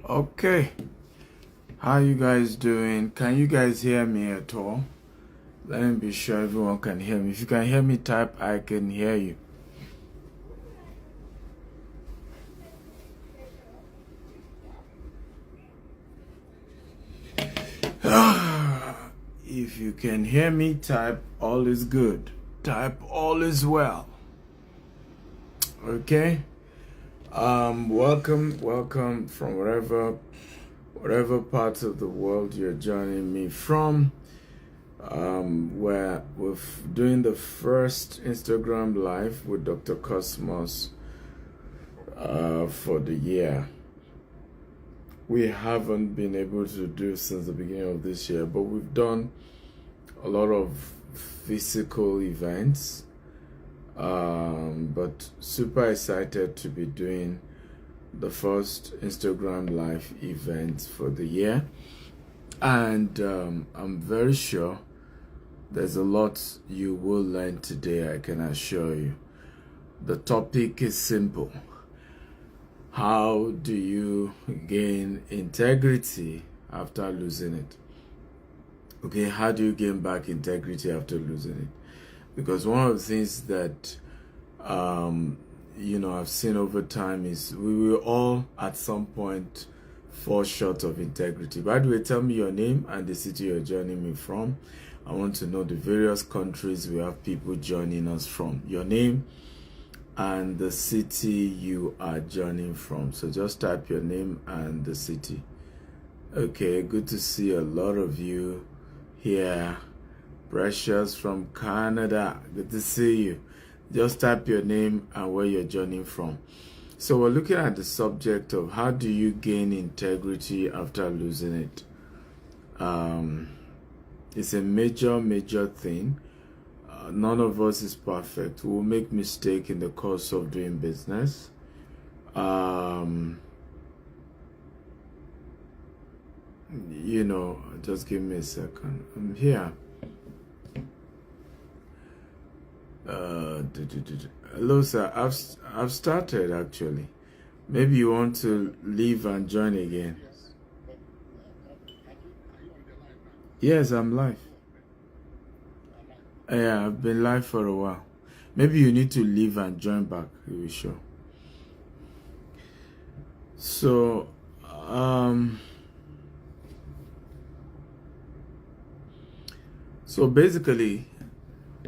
Okay, how you guys doing? Can you guys hear me at all? Let me be sure everyone can hear me. If you can hear me, type I can hear you. If you can hear me, type all is good. Type all is well. Okay? Welcome from whatever parts of the world you're joining me from. Where we're doing the first Instagram live with Dr. Cosmas for the year. We haven't been able to do since the beginning of this year, but we've done a lot of physical events. But super excited to be doing the first Instagram live event for the year. And I'm very sure there's a lot you will learn today, I can assure you. The topic is simple. How do you gain integrity after losing it? Okay, how do you gain back integrity after losing it? Because one of the things that I've seen over time is we will all at some point fall short of integrity. By the way, tell me your name and the city you're joining me from. I want to know the various countries we have people joining us from. Your name and the city you are joining from. So just type your name and the city. Okay, good to see a lot of you here. Precious from Canada, good to see you. Just type your name and where you're joining from. So we're looking at the subject of how do you gain integrity after losing it. It's a major thing. None of us is perfect. We'll make mistakes in the course of doing business. Just give me a second. I'm here. Hello, sir. I've started actually. Maybe you want to leave and join again. Yes, I'm live. Yeah, I've been live for a while. Maybe you need to leave and join back. You will show. So, basically,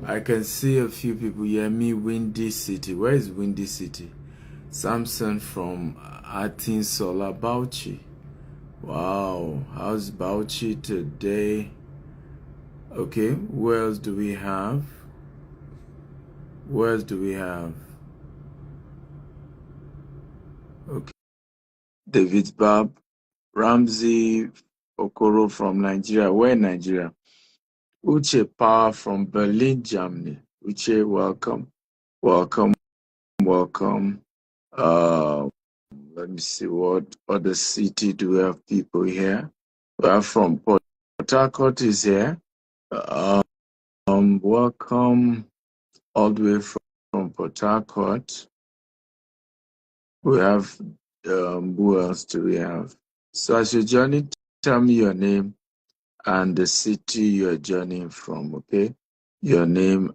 I can see a few people here. Me, Windy City. Where is Windy City? Samson from Atinsola, Bauchi. Wow, how's Bauchi today? Okay, where else do we have? Okay, David Bab, Ramsey Okoro from Nigeria. Where in Nigeria? Uche Power from Berlin, Germany. Uche, welcome. Let me see, what other city do we have people here? We are from Port Harcourt is here. Welcome all the way from Port Harcourt. We have, who else do we have? So as you're joining, tell me your name and the city you're joining from, okay? Your name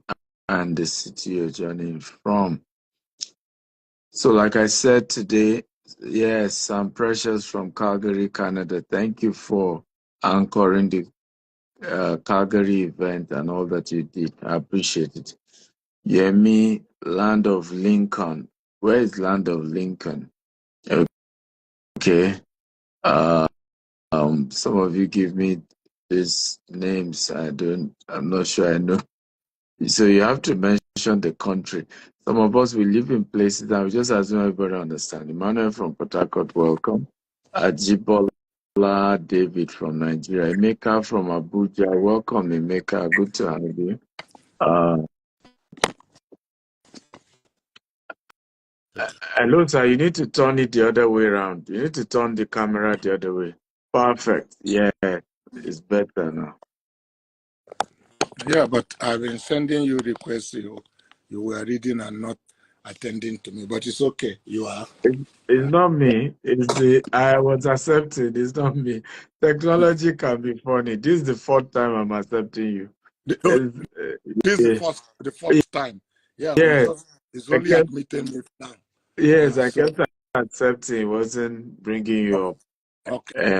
and the city you're joining from. So like I said today, yes, I'm Precious from Calgary, Canada. Thank you for anchoring the Calgary event and all that you did. I appreciate it. Yemi, Land of Lincoln. Where is Land of Lincoln? Okay. Some of you give me these names. I'm not sure I know. So you have to mention the country. Some of us, we live in places that we just assume everybody understand. Emmanuel from Port Harcourt, welcome. Ajibola David from Nigeria. Emeka from Abuja, welcome Emeka. Good to have you. Hello, sir. You need to turn it the other way around. You need to turn the camera the other way. Perfect. Yeah, it's better now. Yeah, but I've been sending you requests you were reading and not attending to me, but it's okay. You are. It's not me. I was accepting. It's not me. Technology can be funny. This is the fourth time I'm accepting you. Oh, It's, this is yeah. the fourth time. Yeah, Yes, it's I only kept, admitting me now. yes, Yeah, I so kept accepting. It wasn't bringing you up. okay.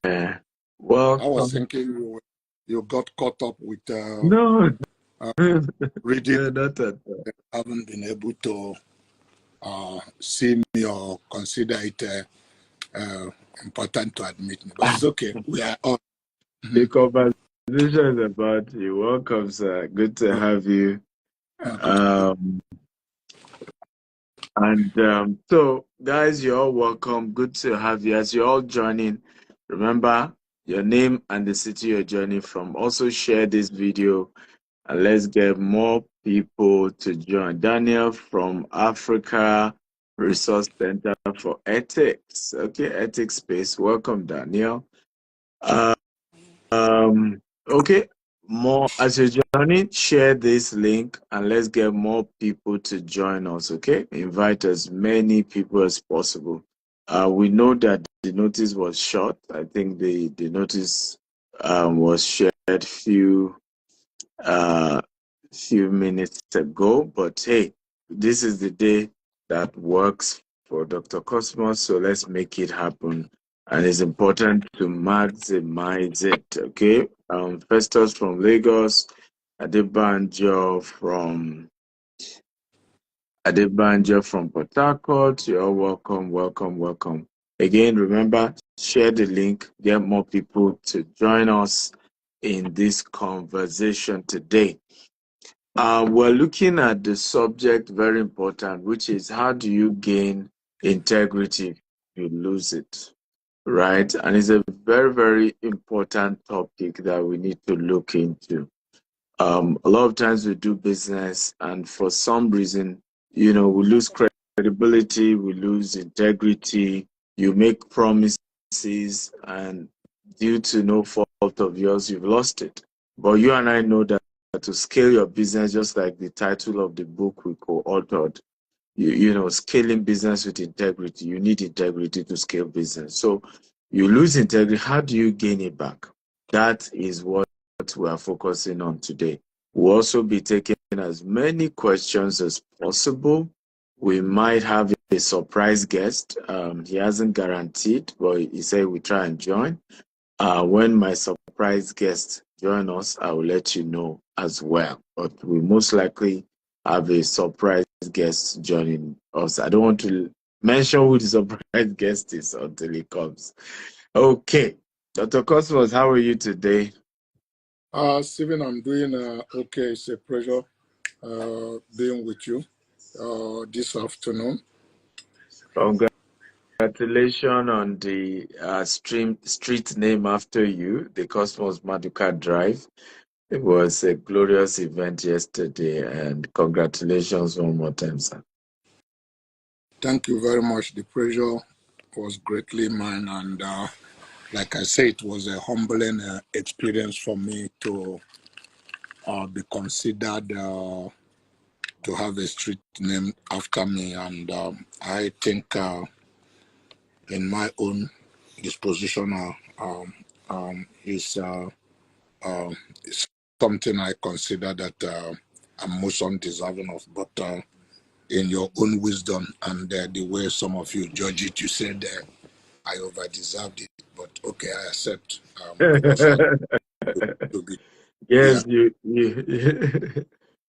Uh, uh, I was welcome. thinking you got caught up with No, reading. no, not at all. Haven't been able to see me or consider it important to admit me. But it's okay. We are on. The conversation is about you. Welcome, sir. Good to have you. Good to be. Um, And so, guys, you're all welcome. Good to have you. As you're all joining, remember your name and the city you're joining from. Also, share this video and let's get more people to join. Daniel from Africa Resource Center for Ethics. Okay, Ethics Space. Welcome, Daniel. Okay, more as you're joining, share this link and let's get more people to join us. Okay, invite as many people as possible. We know that the notice was short. I think the notice was shared uh, few minutes ago, but hey, this is the day that works for Dr. Cosmos, so let's make it happen. And it's important to maximize it, okay? Festus from Lagos, Adebanjo from Port Harcourt. You're all welcome, welcome, welcome. Again, remember, share the link, get more people to join us in this conversation today. We're looking at the subject, very important, which is how do you gain integrity if you lose it, right? And it's a very, very important topic that we need to look into. A lot of times we do business, and for some reason, we lose credibility, we lose integrity. You make promises, and due to no fault of yours, you've lost it. But you and I know that to scale your business, just like the title of the book we co-authored, scaling business with integrity. You need integrity to scale business. So you lose integrity. How do you gain it back? That is what we are focusing on today. We'll also be taking as many questions as possible. We might have a surprise guest. He hasn't guaranteed, but he said we try and join. When my surprise guest join us, I will let you know as well. But we most likely have a surprise guest joining us. I don't want to mention who the surprise guest is until he comes. Okay. Dr. Cosmos, how are you today? Stephen, I'm doing okay. It's a pleasure being with you this afternoon. Congratulations on the street name after you, the Cosmos Maduka Drive. It was a glorious event yesterday, and congratulations one more time, sir. Thank you very much. The pleasure was greatly mine, and like I say, it was a humbling experience for me to be considered to have a street named after me, and I think in my own disposition is something I consider that I'm most undeserving of, but in your own wisdom and the way some of you judge it, you said I over-deserved it, but okay, I accept. It was honored to be here. Yes,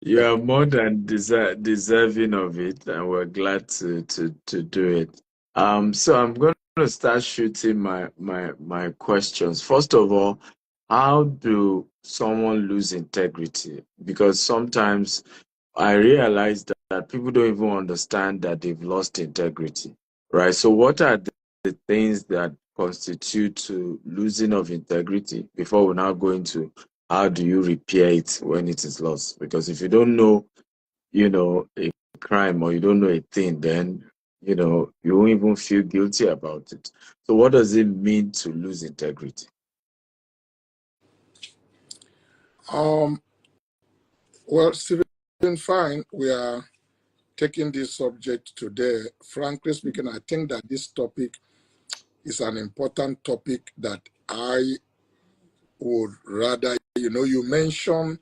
you are more than deserving of it, and we're glad to do it. So I'm going to start shooting my questions. First of all, how do someone lose integrity? Because sometimes I realize that people don't even understand that they've lost integrity, right? So what are the things that constitute to losing of integrity before we now go into how do you repair it when it is lost? Because if you don't know, a crime or you don't know a thing, then, you won't even feel guilty about it. So what does it mean to lose integrity? Well, Stephen, fine. We are taking this subject today. Frankly speaking, I think that this topic is an important topic that I would rather, you mentioned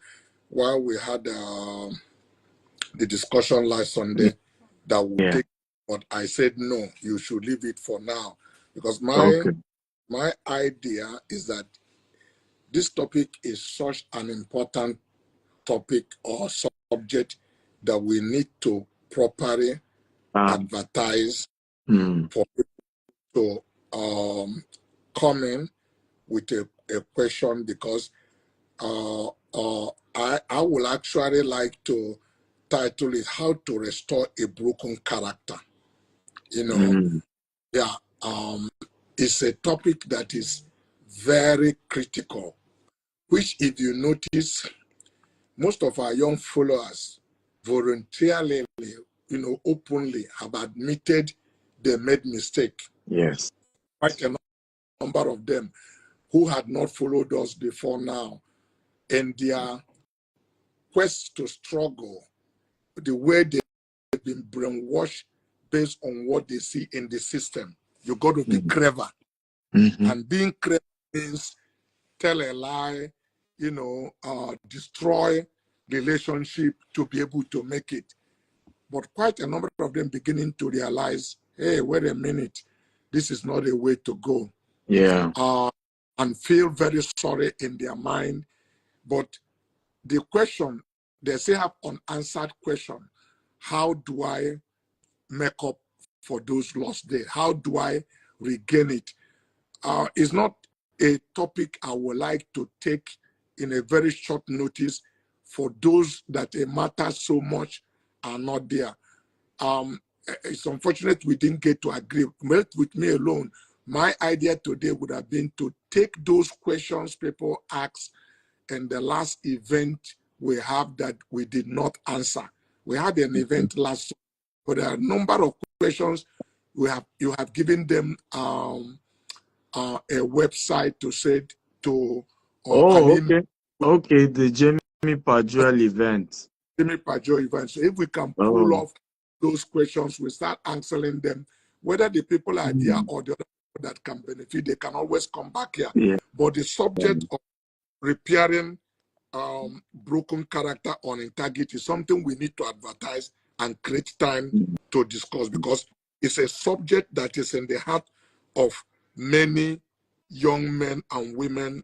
while we had the discussion last Sunday that we'll Yeah. take, but I said no, you should leave it for now, because Okay. my idea is that this topic is such an important topic or subject that we need to properly advertise for people to come in with a question, because I will actually like to title it "How to Restore a Broken Character." Yeah, it's a topic that is very critical, which, if you notice, most of our young followers voluntarily, openly have admitted they made mistake. Yes. Quite a number of them who had not followed us before now, in their quest to struggle, the way they've been brainwashed based on what they see in the system. You got to be clever. And being clever means tell a lie, destroy relationship to be able to make it. But quite a number of them beginning to realize, hey, wait a minute, this is not a way to go. Yeah. And feel very sorry in their mind. But the question, they still have unanswered question. How do I make up for those lost days? How do I regain it? It's not a topic I would like to take in a very short notice for those that it matters so much are not there. It's unfortunate we didn't get to agree. But with me alone, my idea today would have been to take those questions people asked in the last event we have that we did not answer. We had an event last, but there are a number of questions you have given them a website to say to or an email. Okay. Okay, the Jamie Pajuel event. Event. So if we can pull off those questions, we start answering them. Whether the people are there or the other people that can benefit, they can always come back here. Yeah. But the subject of repairing broken character on integrity is something we need to advertise and create time to discuss, because it's a subject that is in the heart of many young men and women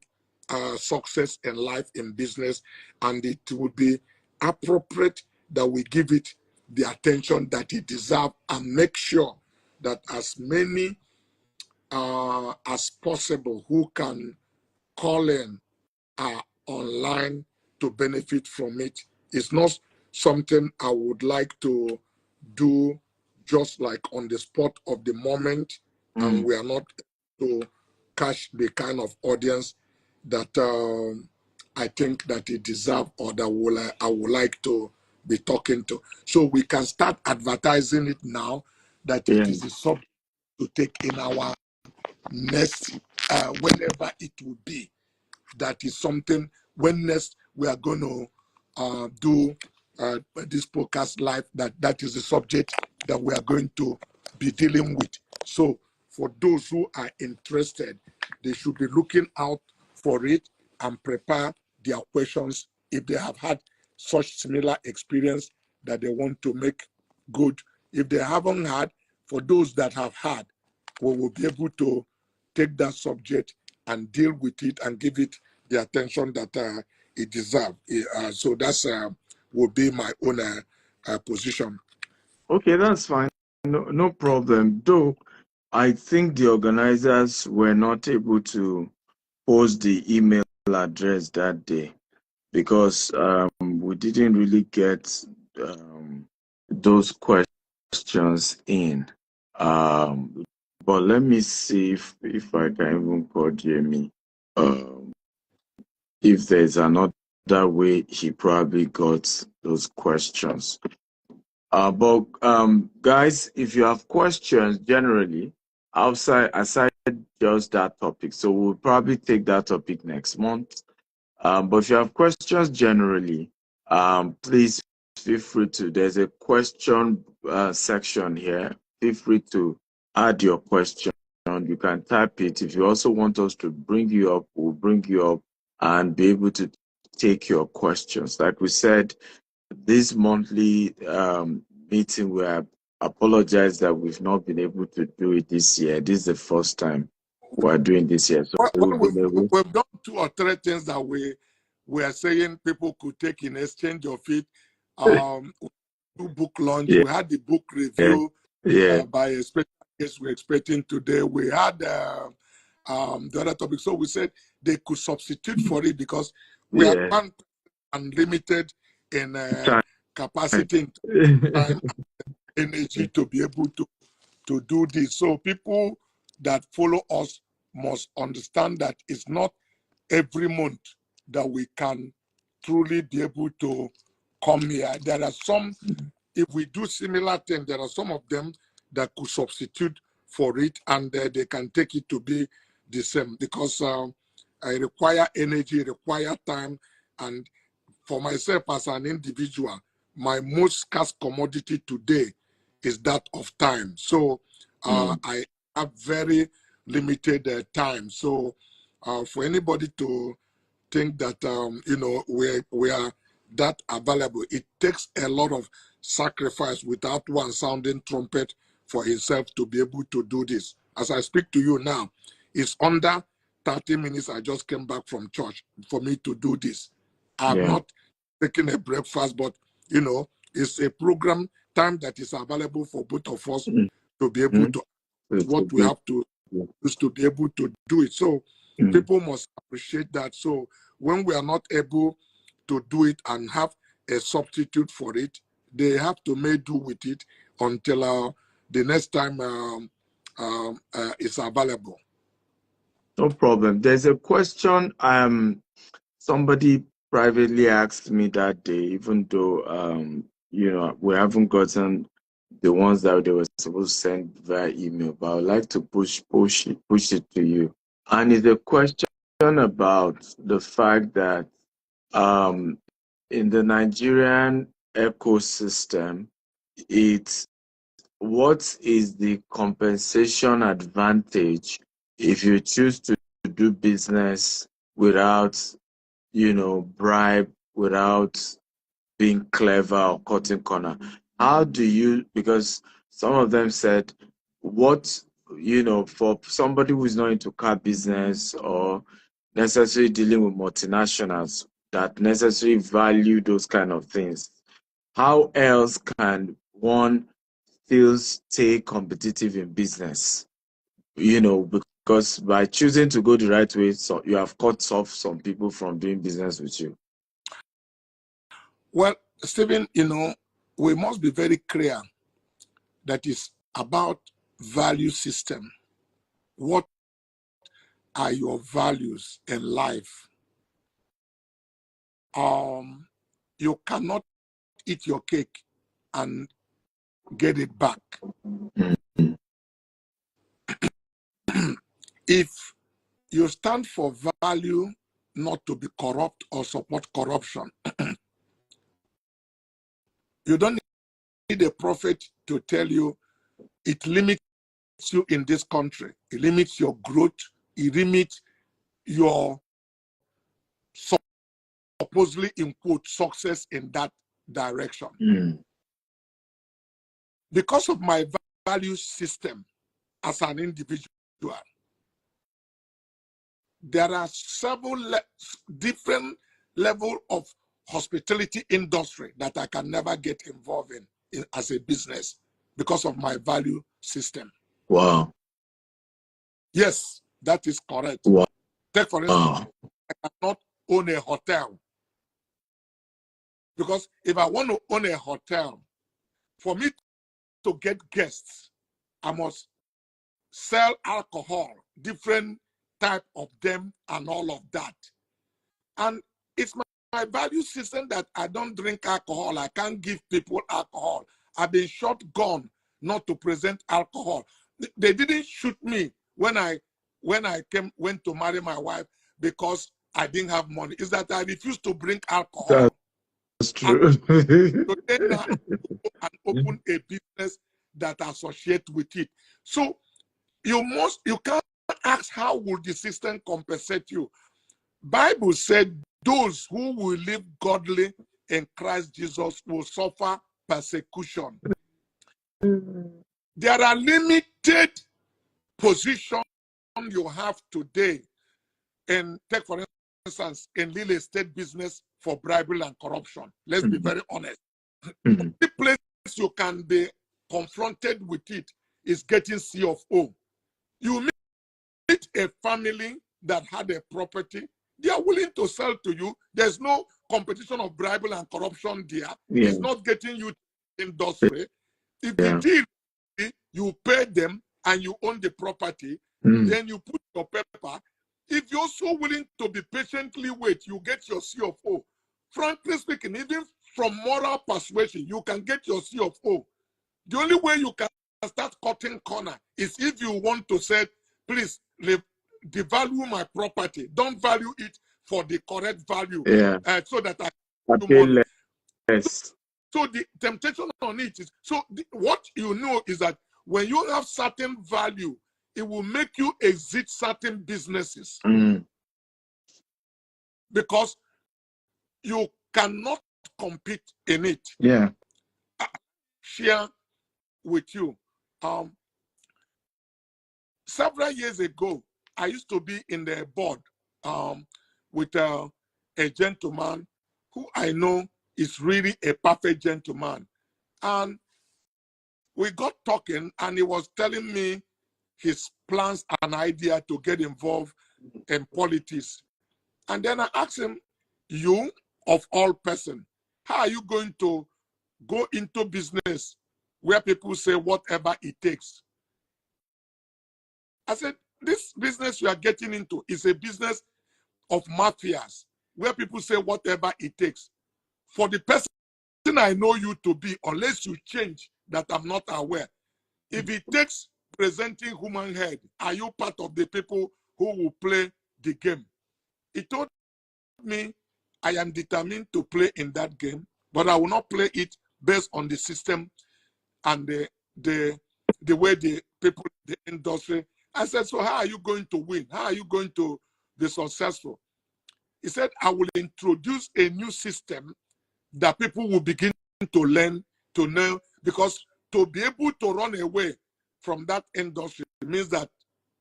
success in life, in business, and it would be appropriate that we give it the attention that it deserves and make sure that as many as possible who can call in are online to benefit from it. It's not something I would like to do just like on the spot of the moment, and we are not to catch the kind of audience that I think that it deserves or that I would like to be talking to. So we can start advertising it now that it is a subject to take in our next, whenever it will be. That is something when next we are going to do this podcast live, that is the subject that we are going to be dealing with. So for those who are interested, they should be looking out for it and prepare their questions if they have had such similar experience that they want to make good. If they haven't had, for those that have had, we will be able to take that subject and deal with it and give it the attention that it deserves. So that's will be my own position. Okay, that's fine. No problem. Though I think the organizers were not able to post the email address that day because we didn't really get those questions in. But let me see if I can even call Jamie. If there's another way he probably got those questions. But guys, if you have questions generally aside just that topic, so we'll probably take that topic next month. But if you have questions generally, please feel free to, there's a question section here. Feel free to add your question. You can type it. If you also want us to bring you up, we'll bring you up and be able to take your questions. Like we said, this monthly meeting, we apologize that we've not been able to do it this year. This is the first time we're doing this year. So we've done 2 or 3 things that we are saying people could take in exchange of it. Do book launch. Yeah. We had the book review by a special guest we're expecting today. We had the other topic. So we said they could substitute for it because we are unlimited in capacity, time, energy to be able to do this. So people that follow us must understand that it's not every month that we can truly be able to come here. There are some, if we do similar things, there are some of them that could substitute for it, and they can take it to be the same, because I require energy, require time, and for myself as an individual, my most scarce commodity today is that of time. So I have very limited time. So for anybody to think that we are that available, it takes a lot of sacrifice without one sounding trumpet for himself to be able to do this. As I speak to you now, it's under 30 minutes. I just came back from church for me to do this. I'm not taking a breakfast, but it's a program time that is available for both of us to be able to what we have to use to be able to do it. So people must appreciate that. So when we are not able to do it and have a substitute for it, they have to make do with it until the next time it's available. No problem. There's a question somebody privately asked me that day, even though we haven't gotten the ones that they were supposed to send via email, but I would like to push it to you. And it's a question about the fact that in the Nigerian ecosystem, what is the compensation advantage if you choose to do business without, bribe, without being clever or cutting corner? How do you, because some of them said, for somebody who is not into car business or necessarily dealing with multinationals that necessarily value those kind of things, how else can one still stay competitive in business? Because by choosing to go the right way, so you have cut off some people from doing business with you. Well, Stephen, we must be very clear that it's about value system. What are your values in life? You cannot eat your cake and get it back. If you stand for value, not to be corrupt or support corruption, you don't need a prophet to tell you it limits you in this country. It limits your growth. It limits your supposedly, in quote, success in that direction. Because of my value system as an individual, there are several different levels of hospitality industry that I can never get involved in as a business because of my value system. Wow. Yes, that is correct. Wow. Take, for instance, I cannot own a hotel. Because if I want to own a hotel, for me to get guests, I must sell alcohol, different type of them and all of that. And it's my value system that I don't drink alcohol. I can't give people alcohol. I've been shotgun not to present alcohol. They didn't shoot me when I went to marry my wife because I didn't have money. It's that I refused to bring alcohol. true. So then now go and open a business that associate with it. So you can't ask how will the system compensate you. Bible said those who will live godly in Christ Jesus will suffer persecution. There are limited positions you have today, and take for instance in real estate business for bribery and corruption. Let's be very honest. The place you can be confronted with it is getting C of O. You meet a family that had a property, they are willing to sell to you. There's no competition of bribery and corruption there. Yeah. It's not getting you industry. If the deal, you pay them and you own the property, then you put your paper. If you're so willing to be patiently wait, you get your C of O. Frankly speaking, even from moral persuasion, you can get your C of O. The only way you can start cutting corner is if you want to say, please devalue my property. Don't value it for the correct value. So that I pay less. So the temptation on it is, what you know is that when you have certain value, it will make you exit certain businesses. Because you cannot compete in it. Yeah. Share with you. Several years ago, I used to be in the board with a gentleman who I know is really a perfect gentleman. And we got talking, and he was telling me his plans and idea to get involved in politics. And then I asked him, you, of all person, how are you going to go into business where people say whatever it takes? I said, this business you are getting into is a business of mafias, where people say whatever it takes. For the person I know you to be, unless you change that I'm not aware, if it takes presenting human head, are you part of the people who will play the game? He told me, I am determined to play in that game, but I will not play it based on the system and the way the people, the industry. I said, so how are you going to win? How are you going to be successful? He said, I will introduce a new system that people will begin to learn, to know, because to be able to run away from that industry means that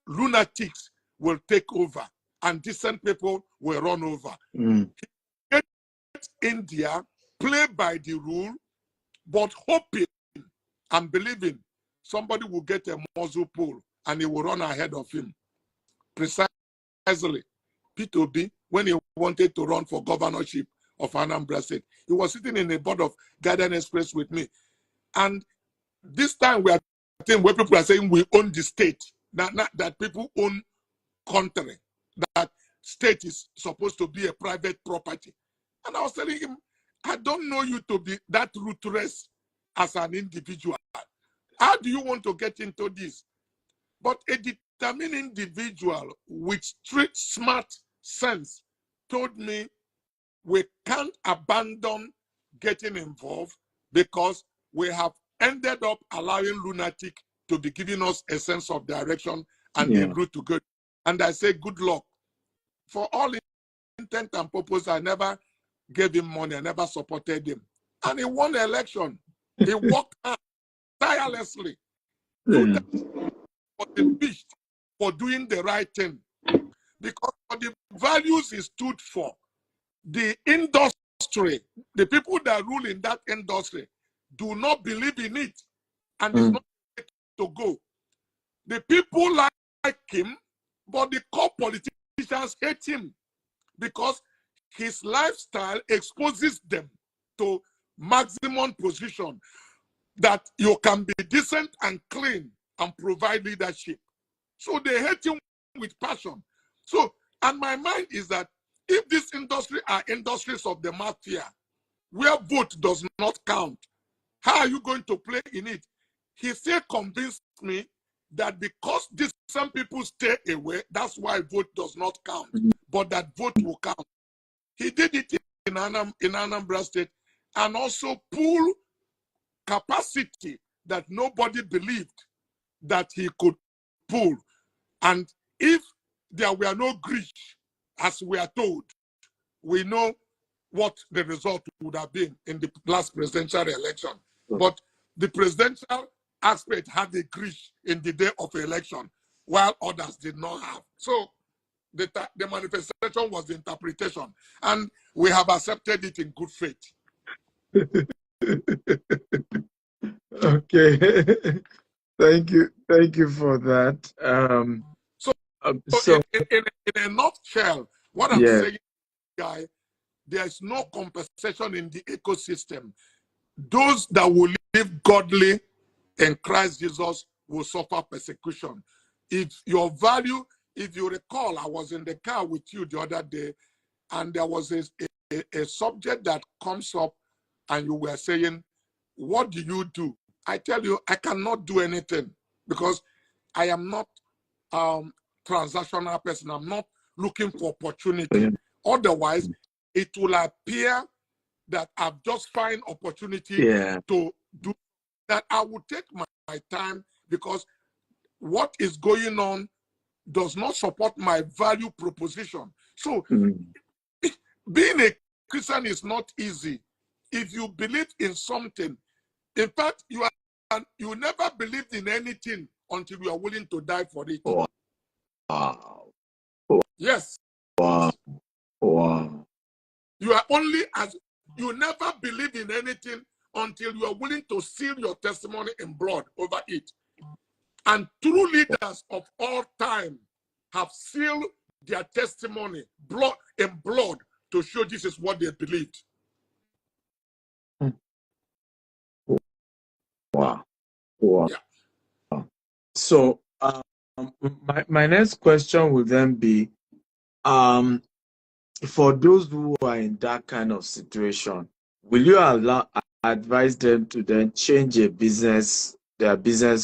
lunatics will take over and decent people will run over. Get India, play by the rule, but hoping and believing somebody will get a muzzle pull and he will run ahead of him. Precisely. P2B, when he wanted to run for governorship of Anambra State, he was sitting in a board of Garden Express with me. And this time we are saying where people are saying we own the state, not that people own country, that state is supposed to be a private property. And I was telling him, I don't know you to be that ruthless as an individual. How do you want to get into this? But a determined individual with street smart sense told me we can't abandon getting involved because we have ended up allowing lunatic to be giving us a sense of direction and the route to go. And I say, good luck. For all intent and purpose, I never gave him money. I never supported him. And he won the election. He worked hard, tirelessly. Was impeached for doing the right thing. Because for the values he stood for, the industry, the people that rule in that industry do not believe in it. And it's not to go. The people like him, but the core politicians hate him because his lifestyle exposes them to maximum position that you can be decent and clean and provide leadership. So they hate him with passion. So, and my mind is that if this industry are industries of the mafia, where vote does not count, how are you going to play in it? He still convinced me that because some people stay away, that's why vote does not count, but that vote will count. He did it in Anambra State, and also pull capacity that nobody believed that he could pull. And if there were no greed, as we are told, we know what the result would have been in the last presidential election. But the presidential aspect had a greed in the day of election, while others did not have. So the manifestation was the interpretation, and we have accepted it in good faith. Okay. Thank you for that. So in a nutshell, what I'm saying, guy, there's no compensation in the ecosystem. Those that will live godly in Christ Jesus will suffer persecution. If you recall, I was in the car with you the other day, and there was a subject that comes up, and you were saying, what do you do? I tell you, I cannot do anything because I am not transactional person. I'm not looking for opportunity. Otherwise, it will appear that I've just find opportunity to do that. I will take my time because what is going on does not support my value proposition. So being a Christian is not easy. If you believe in something, in fact, you never believed in anything until you are willing to die for it. Wow. Yes. Wow. Wow. You never believe in anything until you are willing to seal your testimony in blood over it. And true leaders of all time have sealed their testimony in blood to show this is what they believed. Wow. Wow. Yeah. So my next question would then be, for those who are in that kind of situation, will you advise them to then change their business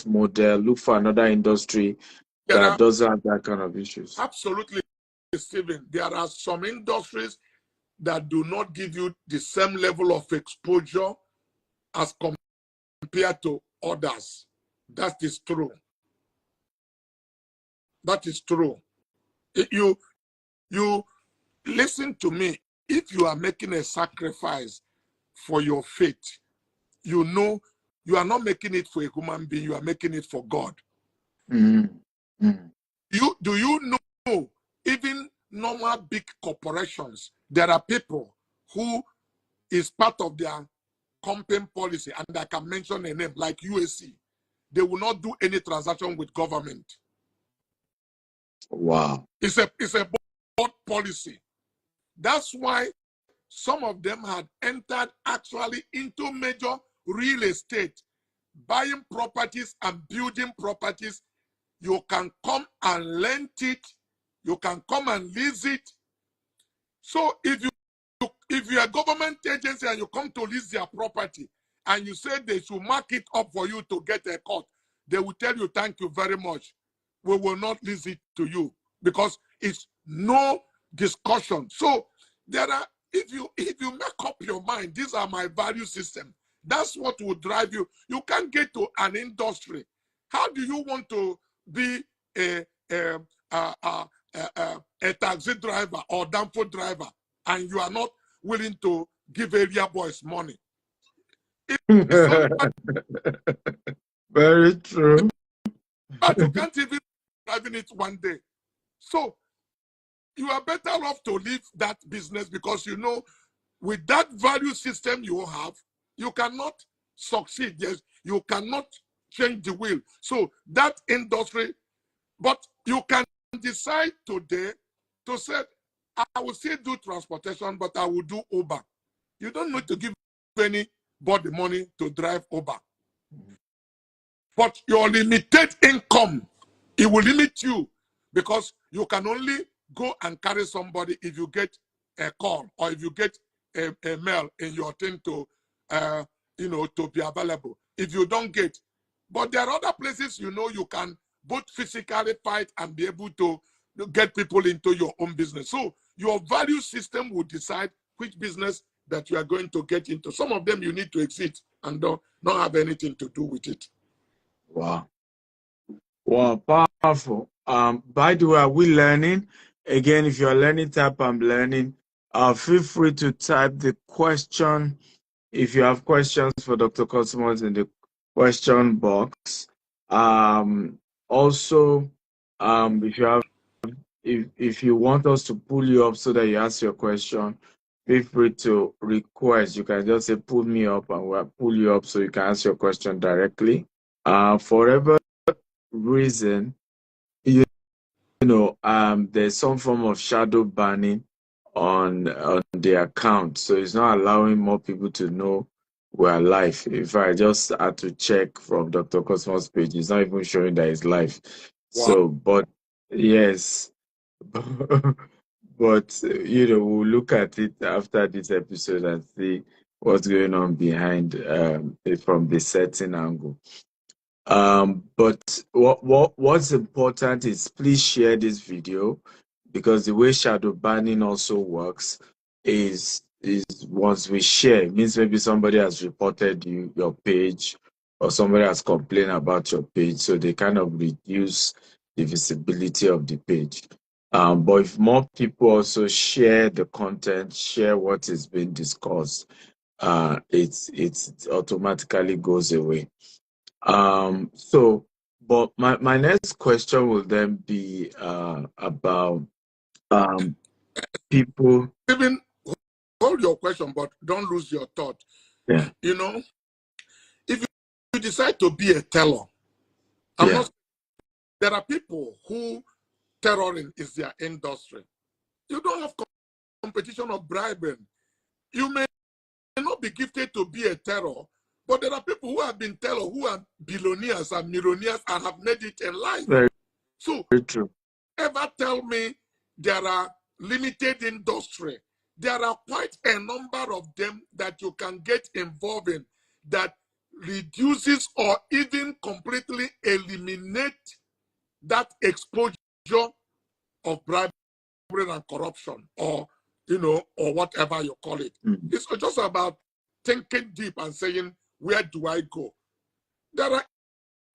model, look for another industry that doesn't have that kind of issues? Absolutely, Stephen. There are some industries that do not give you the same level of exposure as compared to others. That is true. That is true. You listen to me. If you are making a sacrifice for your faith, you know you are not making it for a human being, you are making it for God. Do you know, even normal big corporations, there are people who is part of their company policy, and I can mention a name like USC. They will not do any transaction with government. Wow. It's a board policy. That's why some of them had entered actually into major real estate, buying properties and building properties. You can come and rent it. You can come and lease it. So if you're a government agency and you come to lease their property and you say they should mark it up for you to get a cut, they will tell you, thank you very much. We will not lease it to you because it's no discussion. So if you make up your mind, these are my value system, that's what will drive you. You can't get to an industry. How do you want to be a taxi driver or downfall driver and you are not willing to give area boys money? Very true. But you can't even driving it one day. So you are better off to leave that business because you know with that value system you have, you cannot succeed. Yes, you cannot change the wheel. So that industry, but you can decide today to say, I will still do transportation, but I will do Uber. You don't need to give anybody money to drive Uber. But your limited income, it will limit you because you can only go and carry somebody if you get a call or if you get a mail in your thing to, to be available. If you don't get, but there are other places, you can both physically fight and be able to get people into your own business. So your value system will decide which business that you are going to get into. Some of them you need to exit and don't have anything to do with it. Wow. Wow, powerful. By the way, are we learning? Again, if you're learning, type I'm learning. Feel free to type the question. If you have questions for Dr. Cosmos in the question box. Also, if you want us to pull you up so that you ask your question, feel free to request. You can just say pull me up and we'll pull you up so you can ask your question directly. For whatever reason, there's some form of shadow banning on the account, so it's not allowing more people to know we're live. If I just had to check from Dr. Cosmos page, it's not even showing that it's live. Wow. So, but yes, but we'll look at it after this episode and see what's going on behind from the setting angle. But what's important is please share this video, because the way shadow banning also works is once we share, it means maybe somebody has reported your page, or somebody has complained about your page, so they kind of reduce the visibility of the page. But if more people also share the content, share what is being discussed, it automatically goes away. But my next question will then be about people. Even hold your question, but don't lose your thought. Yeah. If you decide to be a teller, there are people who terroring is their industry. You don't have competition of bribing. You may not be gifted to be a terror, but there are people who have been teller, who are billionaires and millionaires and have made it in life. Very true. Ever tell me there are limited industry? There are quite a number of them that you can get involved in that reduces or even completely eliminate that exposure of bribery and corruption, or or whatever you call it. Mm-hmm. It's just about thinking deep and saying, where do I go? There are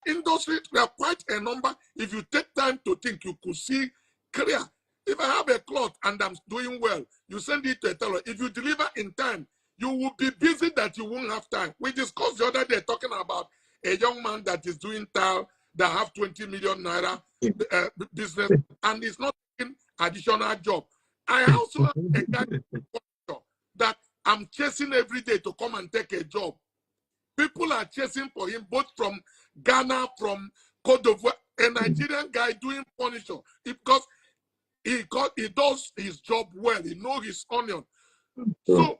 industries, there are quite a number. If you take time to think, you could see clear. If I have a cloth and I'm doing well, you send it to a teller. If you deliver in time, you will be busy that you won't have time. We discussed the other day talking about a young man that is doing tile that have 20 million naira business, and is not taking additional job. I also have a guy that I'm chasing every day to come and take a job. People are chasing for him, both from Ghana, from Cote d'Ivoire, a Nigerian guy doing furniture, because he does his job well. He knows his onion. So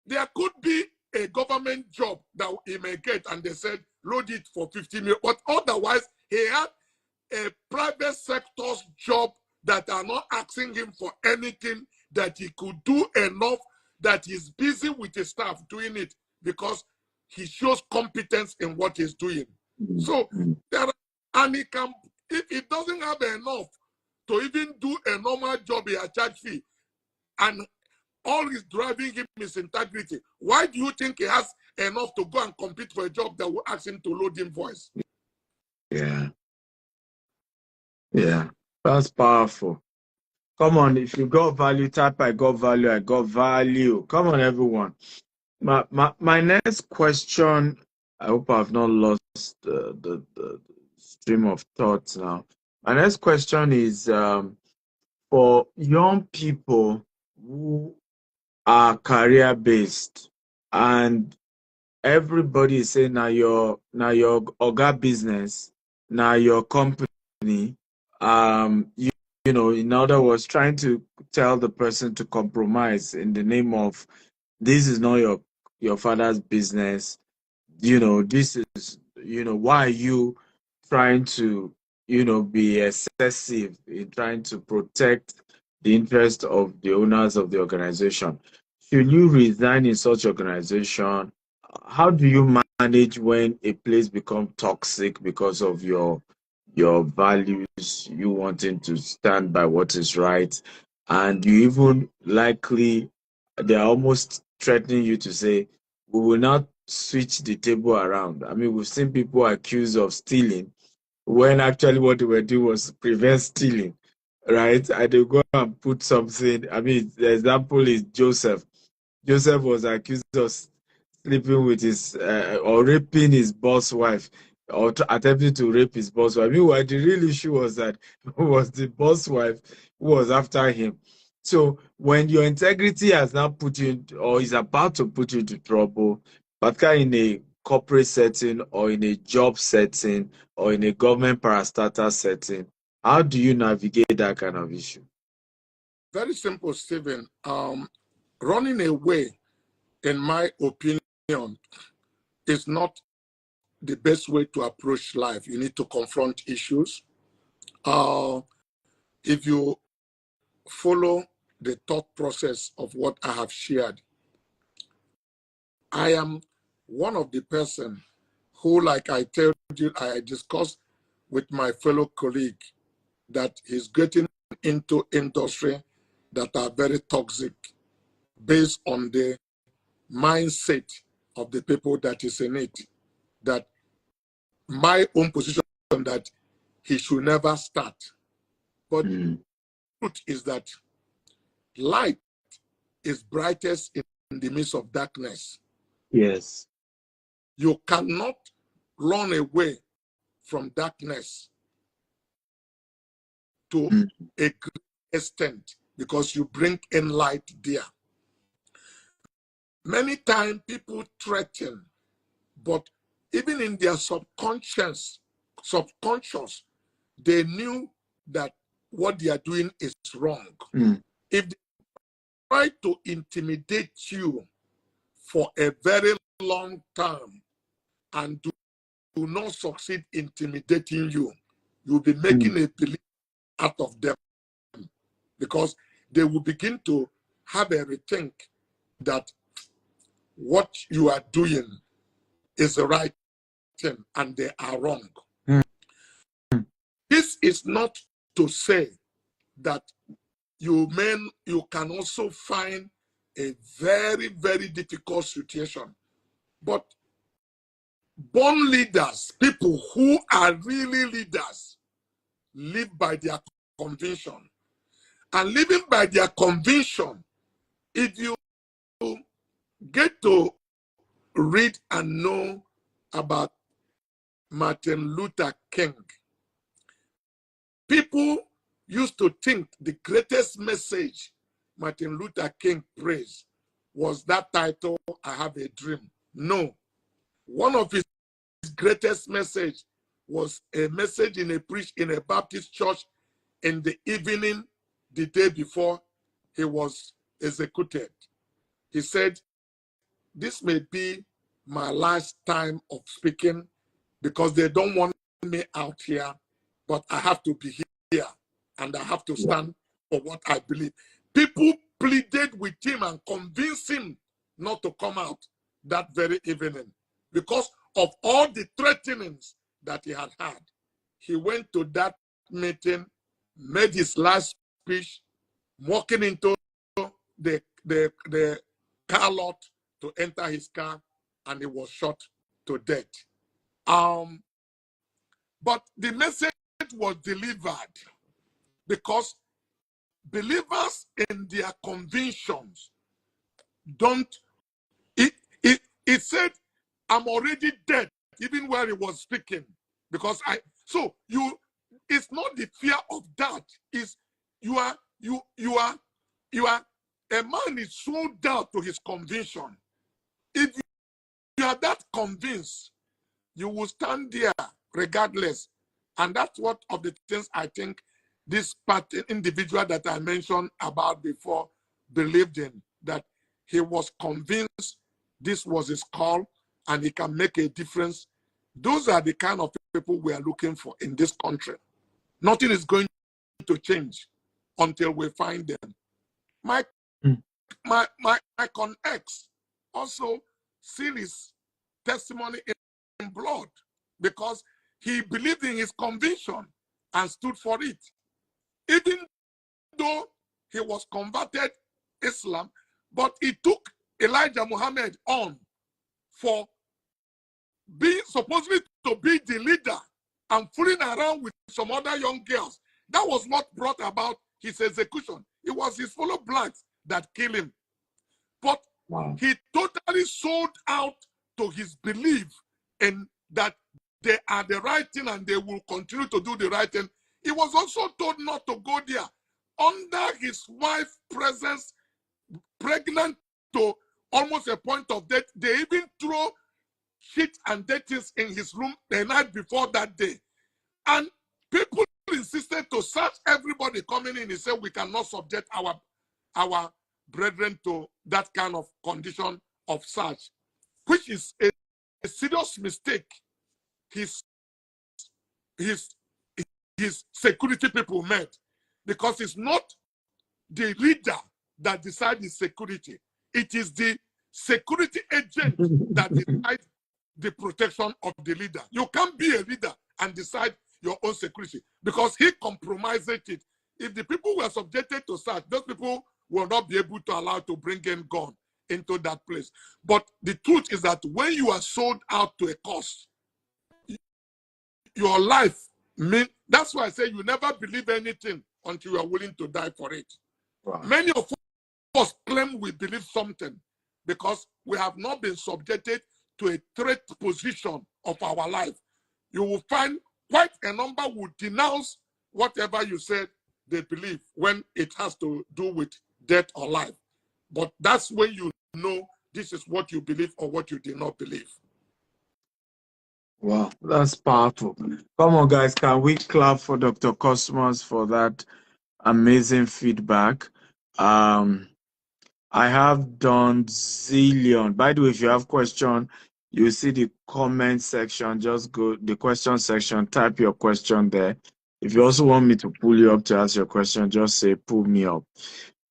there could be a government job that he may get, and they said load it for 50 million. But otherwise, he had a private sector's job that are not asking him for anything, that he could do enough, that he's busy with his staff doing it because he shows competence in what he's doing. So and he can, if he doesn't have enough to even do a normal job, he has charge fee, and all he's driving him is integrity. Why do you think he has enough to go and compete for a job that will ask him to load invoice? Yeah, that's powerful. Come on, if you got value, type I got value, I got value. Come on, everyone. My next question, I hope I've not lost the stream of thoughts now. My next question is for young people who are career-based, and everybody is saying now your oga business, now your company. In other words, trying to tell the person to compromise in the name of this is not your father's business. This is, why are you trying to, be excessive in trying to protect the interest of the owners of the organization? Should you resign in such organization? How do you manage when a place becomes toxic because of your values, you wanting to stand by what is right, and you even likely they're almost threatening you to say, we will not switch the table around. I mean, we've seen people accused of stealing when actually what they were doing was prevent stealing, right? And they go and put something. I mean, the example is Joseph. Joseph was accused of sleeping with his or raping his boss wife, or attempting to rape his boss wife. Meanwhile, the real issue was that it was the boss wife who was after him. So when your integrity has now put you or is about to put you into trouble, particularly in a corporate setting or in a job setting or in a government parastatal setting, how do you navigate that kind of issue? Very simple, Stephen. Running away, in my opinion, is not the best way to approach life. You need to confront issues. If you follow the thought process of what I have shared, I am one of the person who, like I told you, I discussed with my fellow colleague that he's getting into industry that are very toxic based on the mindset of the people that is in it. That my own position that he should never start. But the truth is that light is brightest in the midst of darkness. Yes. You cannot run away from darkness to a great extent because you bring in light there. Many times people threaten, but even in their subconscious, they knew that what they are doing is wrong. If they try to intimidate you for a very long time and do not succeed intimidating you, you'll be making a belief out of them, because they will begin to have a rethink that what you are doing is the right thing and they are wrong. This is not to say that you can also find a very, very difficult situation. But born leaders, people who are really leaders, live by their conviction. And living by their conviction, if you get to read and know about Martin Luther King, people used to think the greatest message Martin Luther King praised was that title, I Have a Dream. No. One of his greatest message was a message preached in a Baptist church in the evening the day before he was executed. He said, this may be my last time of speaking because they don't want me out here, but I have to be here and I have to stand for what I believe. People pleaded with him and convinced him not to come out that very evening because of all the threatenings that he had had. He went to that meeting, made his last speech, walking into the car lot to enter his car, and he was shot to death. But the message was delivered because believers in their convictions don't. It said, I'm already dead, even where he was speaking. Because it's not the fear of that. It's a man is so down to his conviction. If you are that convinced, you will stand there regardless. And that's what of the things I think this individual that I mentioned about before believed in, that he was convinced this was his call and he can make a difference. Those are the kind of people we are looking for in this country. Nothing is going to change until we find them. My con-ex also sealed his testimony in blood because he believed in his conviction and stood for it. Even though he was converted Islam, but he took Elijah Muhammad on for being supposedly to be the leader and fooling around with some other young girls. That was not brought about his execution. It was his fellow blacks that killed him. But he totally sold out to his belief in that they are the right thing and they will continue to do the right thing. He was also told not to go there. Under his wife's presence, pregnant to almost a point of death, they even throw shit and dead things in his room the night before that day. And people insisted to search everybody coming in. He said, we cannot subject our brethren to that kind of condition of search, which is a serious mistake his security people made, because it's not the leader that decides his security. It is the security agent that decides the protection of the leader. You can't be a leader and decide your own security, because he compromised it. If the people were subjected to search, those people will not be able to allow to bring in gun into that place. But the truth is that when you are sold out to a cause, your life that's why I say you never believe anything until you are willing to die for it. Wow. Many of us claim we believe something because we have not been subjected to a threat position of our life. You will find quite a number who denounce whatever you said they believe when it has to do with death or life. But that's when you know this is what you believe or what you did not believe. Wow, that's powerful. Come on, guys, can we clap for Dr. Cosmas for that amazing feedback? I have done zillion. By the way, if you have question, you see the comment section. Just go the question section, type your question there. If you also want me to pull you up to ask your question, just say pull me up.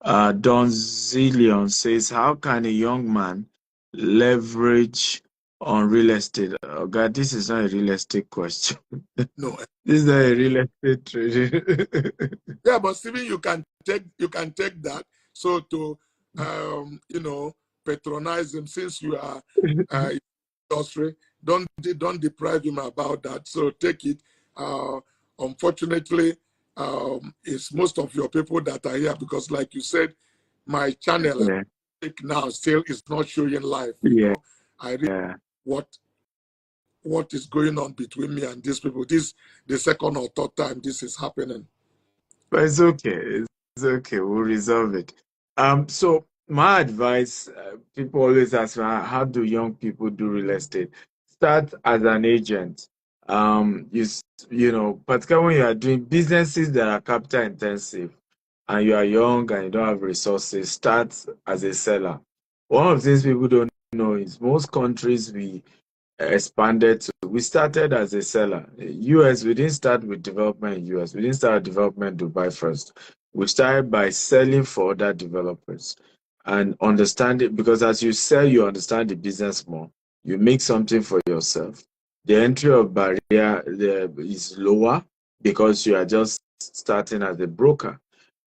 Don Zillion says, how can a young man leverage on real estate? Oh God, this is not a real estate question. No, this is not a real estate trading. Yeah, but Stephen, you can take that. So to patronize him, since you are industry, don't deprive him about that. So take it. Unfortunately, it's most of your people that are here, because like you said, my channel now still is not showing live. I read what is going on between me and these people. This the second or third time this is happening. But it's okay. It's okay. We'll resolve it. So my advice, people always ask me, how do young people do real estate? Start as an agent. Particularly when you are doing businesses that are capital intensive and you are young and you don't have resources, start as a seller. One of the things people don't know is most countries we expanded to. We started as a seller. US, we didn't start with development in US. We didn't start development in Dubai first. We started by selling for other developers and understand it, because as you sell, you understand the business more. You make something for yourself. The entry of barrier is lower because you are just starting as a broker.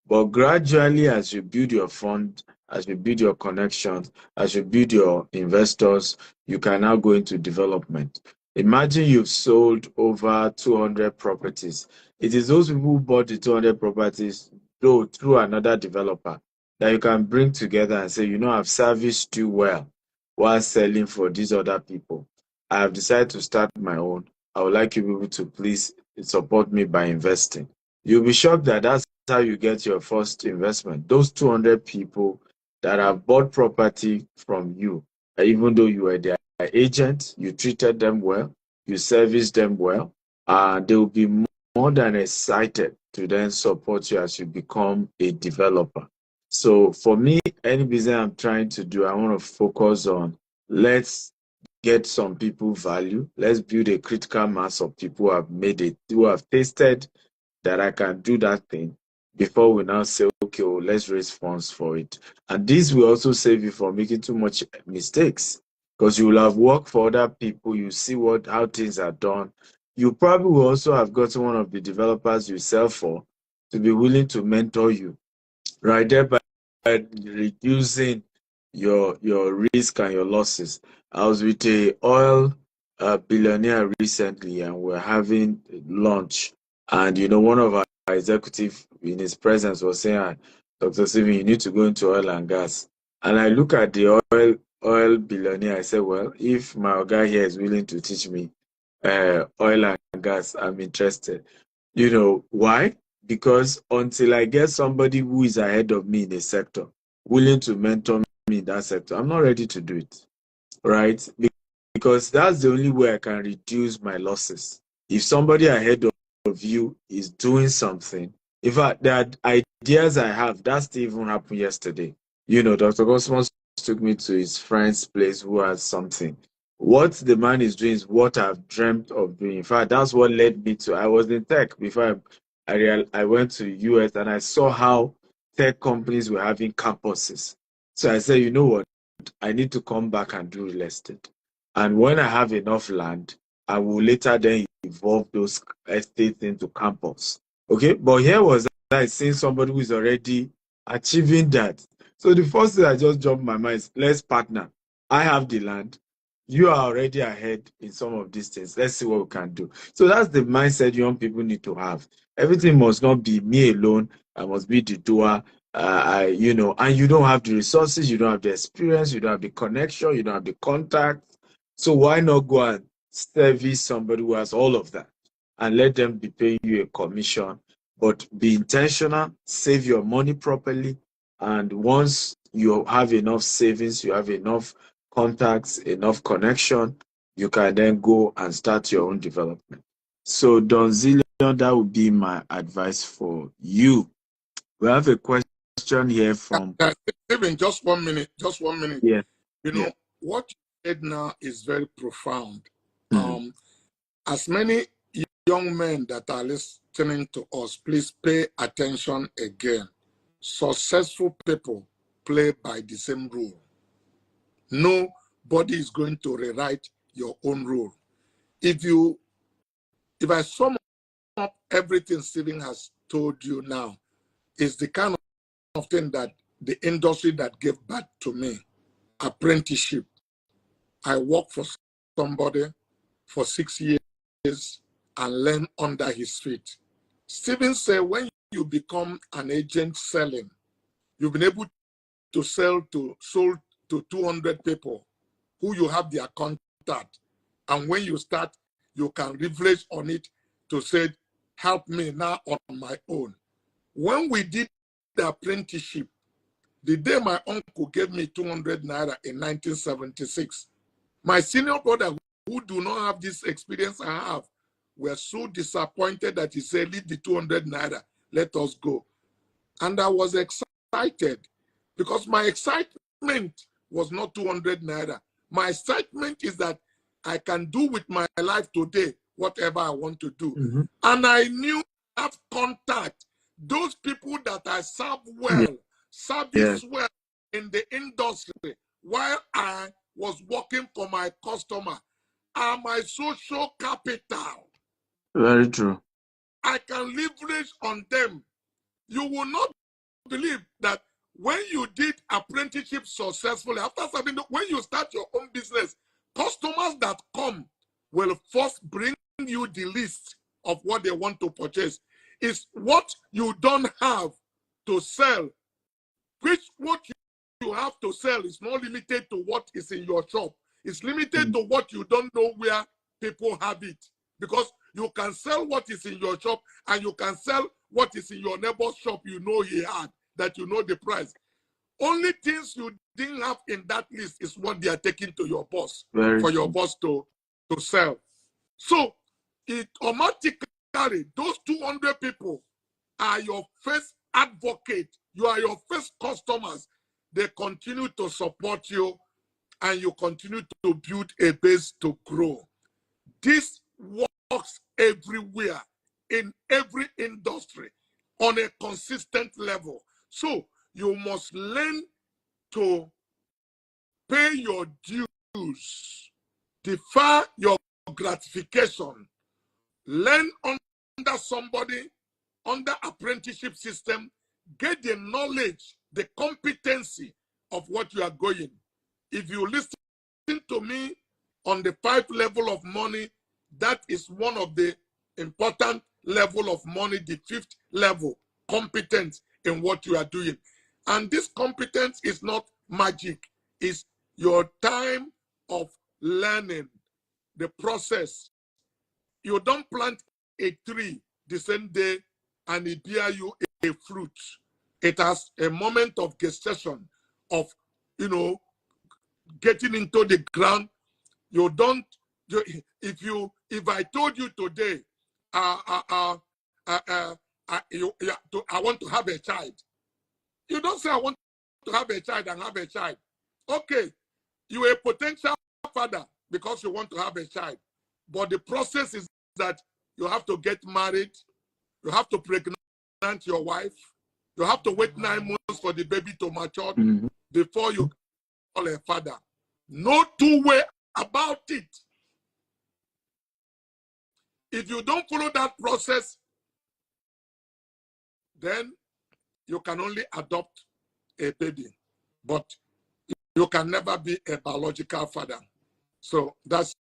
But gradually, as you build your fund, as you build your connections, as you build your investors, you can now go into development. Imagine you've sold over 200 properties. It is those people who bought the 200 properties, though, through another developer, that you can bring together and say, I've serviced you well while selling for these other people. I have decided to start my own. I would like you people to please support me by investing. You'll be shocked that that's how you get your first investment. Those 200 people that have bought property from you, even though you were their agent, you treated them well, you serviced them well, they will be more than excited to then support you as you become a developer. So for me, any business I'm trying to do, I want to focus on, let's get some people value. Let's build a critical mass of people who have made it, who have tasted that I can do that thing before we now say, okay, well, let's raise funds for it. And this will also save you from making too much mistakes, because you will have worked for other people. You see how things are done. You probably will also have gotten one of the developers you sell for to be willing to mentor you, right? Thereby reducing your risk and your losses. I was with a oil billionaire recently, and we're having lunch. And one of our executive in his presence was saying, Dr. Steven, you need to go into oil and gas. And I look at the oil billionaire. I said, well, if my guy here is willing to teach me oil and gas, I'm interested. Why? Because until I get somebody who is ahead of me in a sector, willing to mentor me in that sector, I'm not ready to do it, right? Because that's the only way I can reduce my losses. If somebody ahead of you is doing something, in fact, there are ideas I have that still even happened yesterday. Dr. Cosmas took me to his friend's place who has something. What the man is doing is what I've dreamt of doing. In fact, that's what led me to. I was in tech before I went to US, and I saw how tech companies were having campuses. So I said, you know what? I need to come back and do real estate. And when I have enough land, I will later then evolve those estates into campus. Okay, but here was I seeing somebody who is already achieving that. So the first thing I just jumped my mind is, let's partner. I have the land. You are already ahead in some of these things. Let's see what we can do. So that's the mindset young people need to have. Everything must not be me alone. I must be the doer. And you don't have the resources, you don't have the experience, you don't have the connection, you don't have the contact. So why not go and service somebody who has all of that and let them be paying you a commission? But be intentional, save your money properly, and once you have enough savings, you have enough contacts, enough connection, you can then go and start your own development. So Don Zillion, that would be my advice for you. We have a question here from Even just 1 minute, just 1 minute. yeah. What you said now is very profound. Mm. As many young men that are listening to us, please pay attention again. Successful people play by the same rule. Nobody is going to rewrite your own rule. If I sum up everything Stephen has told you now, is the kind of thing that the industry that gave birth to me, apprenticeship. I worked for somebody for 6 years and learn under his feet. Stephen said, when you become an agent selling, you've been able to sold to 200 people who you have their contact. And when you start, you can leverage on it to say, help me now on my own. When we did the apprenticeship, the day my uncle gave me 200 naira in 1976, my senior brother, who do not have this experience I have, were so disappointed that he said, leave the 200 naira, let us go. And I was excited because my excitement was not 200 naira. My excitement is that I can do with my life today whatever I want to do. Mm-hmm. And I knew I have contact. Those people that I serve well, service well in the industry while I was working for my customer are my social capital. Very true. I can leverage on them. You will not believe that when you did apprenticeship successfully, after serving, when you start your own business, customers that come will first bring you the list of what they want to purchase. It's what you don't have to sell, which what you have to sell is not limited to what is in your shop. It's limited to what you don't know where people have it. Because you can sell what is in your shop and you can sell what is in your neighbor's shop you know he had, that you know the price. Only things you didn't have in that list is what they are taking to your boss for your boss to sell. So it automatically, those 200 people are your first advocate. You are your first customers. They continue to support you and you continue to build a base to grow. This works everywhere, in every industry, on a consistent level. So you must learn to pay your dues, defer your gratification, learn under somebody, under apprenticeship system, get the knowledge, the competency, of what you are going. If you listen to me on the 5 level of money, that is one of the important level of money, the 5th level, competence in what you are doing. And this competence is not magic, it's your time of learning, the process. You don't plant a tree the same day and it bear you a fruit. It has a moment of gestation, of, getting into the ground. You don't, if I told you today, I want to have a child, you don't say I want to have a child and have a child. Okay, you're a potential father because you want to have a child, but the process is that you have to get married, you have to pregnant your wife, you have to wait 9 months for the baby to mature before you call a father. No two way about it. If you don't follow that process, then you can only adopt a baby, but you can never be a biological father. So that's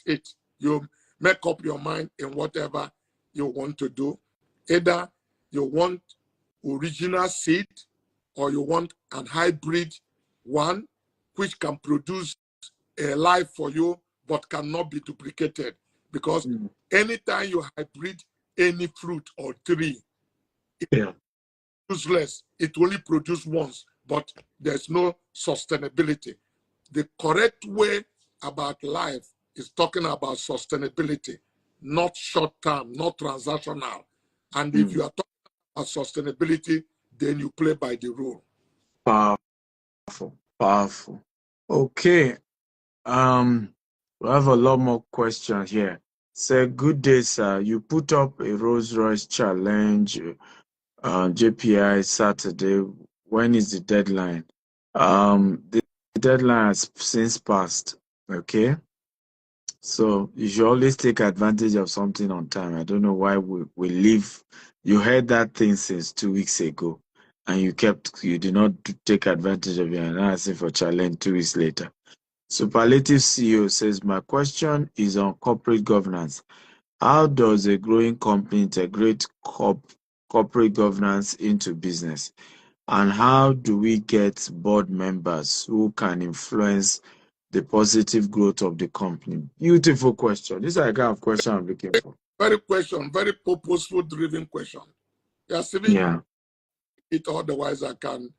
it. You make up your mind in whatever you want to do. Either you want original seed or you want an hybrid one, which can produce a life for you but cannot be duplicated. Because anytime you hybrid any fruit or tree, it's useless. It only produces once, but there's no sustainability. The correct way about life is talking about sustainability, not short-term, not transactional. And if you are talking about sustainability, then you play by the rule. Powerful, powerful. Okay. We have a lot more questions here. Say, good day, sir. You put up a Rolls Royce challenge, JPI Saturday. When is the deadline? The deadline has since passed. Okay. So you should always take advantage of something on time. I don't know why we leave. You heard that thing since 2 weeks ago, and you did not take advantage of it, and asking for challenge 2 weeks later. Superlative CEO says, my question is on corporate governance. How does a growing company integrate corporate governance into business? And how do we get board members who can influence the positive growth of the company? Beautiful question. This is the kind of question I'm looking for. Very purposeful, driven question. Yeah. It, otherwise I can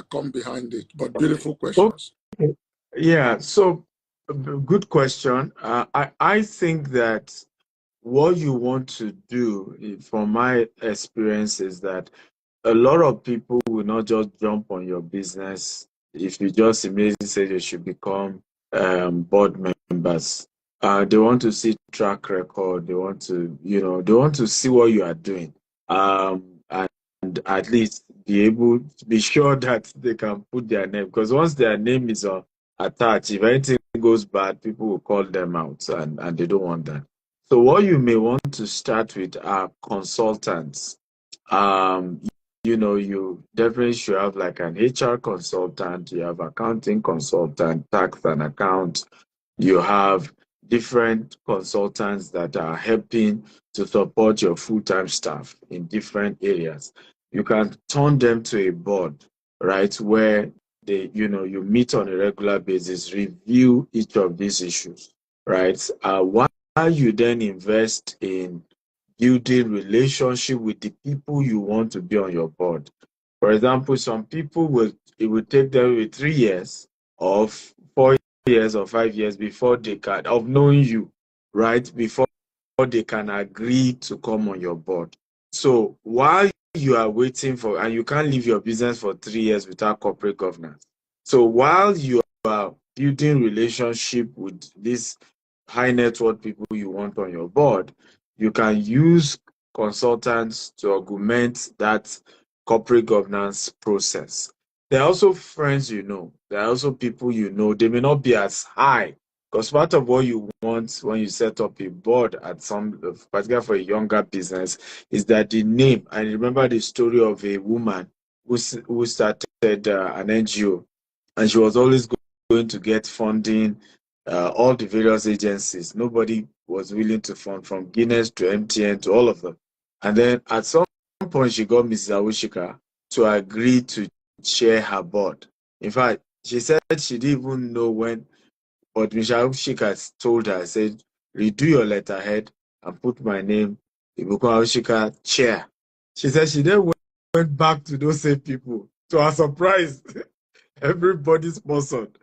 come behind it. But beautiful questions. Okay. Yeah. So, good question. I think that what you want to do, from my experience, is that a lot of people will not just jump on your business if you just immediately say they should become board members. They want to see track record. They want to, they want to see what you are doing, and at least be able to be sure that they can put their name. Because once their name is attached, if anything goes bad, people will call them out, and they don't want that. So what you may want to start with are consultants. You definitely should have like an HR consultant, you have accounting consultant, tax and account, you have different consultants that are helping to support your full-time staff in different areas. You can turn them to a board, right, where you meet on a regular basis, review each of these issues, right? While you then invest in building relationship with the people you want to be on your board. For example, some people it will take them 3 years or 4 years or 5 years before they can, of knowing you, right? Before they can agree to come on your board. So while you are waiting and you can't leave your business for 3 years without corporate governance. So while you are building relationship with these high net worth people you want on your board, you can use consultants to augment that corporate governance process. There are also friends there are also people they may not be as high, because part of what you want when you set up a board at particularly for a younger business, is that the name. I remember the story of a woman who started an NGO, and she was always going to get funding. All the various agencies, nobody was willing to fund, from Guinness to MTN to all of them. And then at some point, she got Mrs. Awushika to agree to share her board. In fact, she said she didn't even know when, but Mrs. Awushika told her, said, redo your letterhead and put my name, Ibukun Awushika, chair. She said she then went back to those same people. To her surprise, everybody sponsored.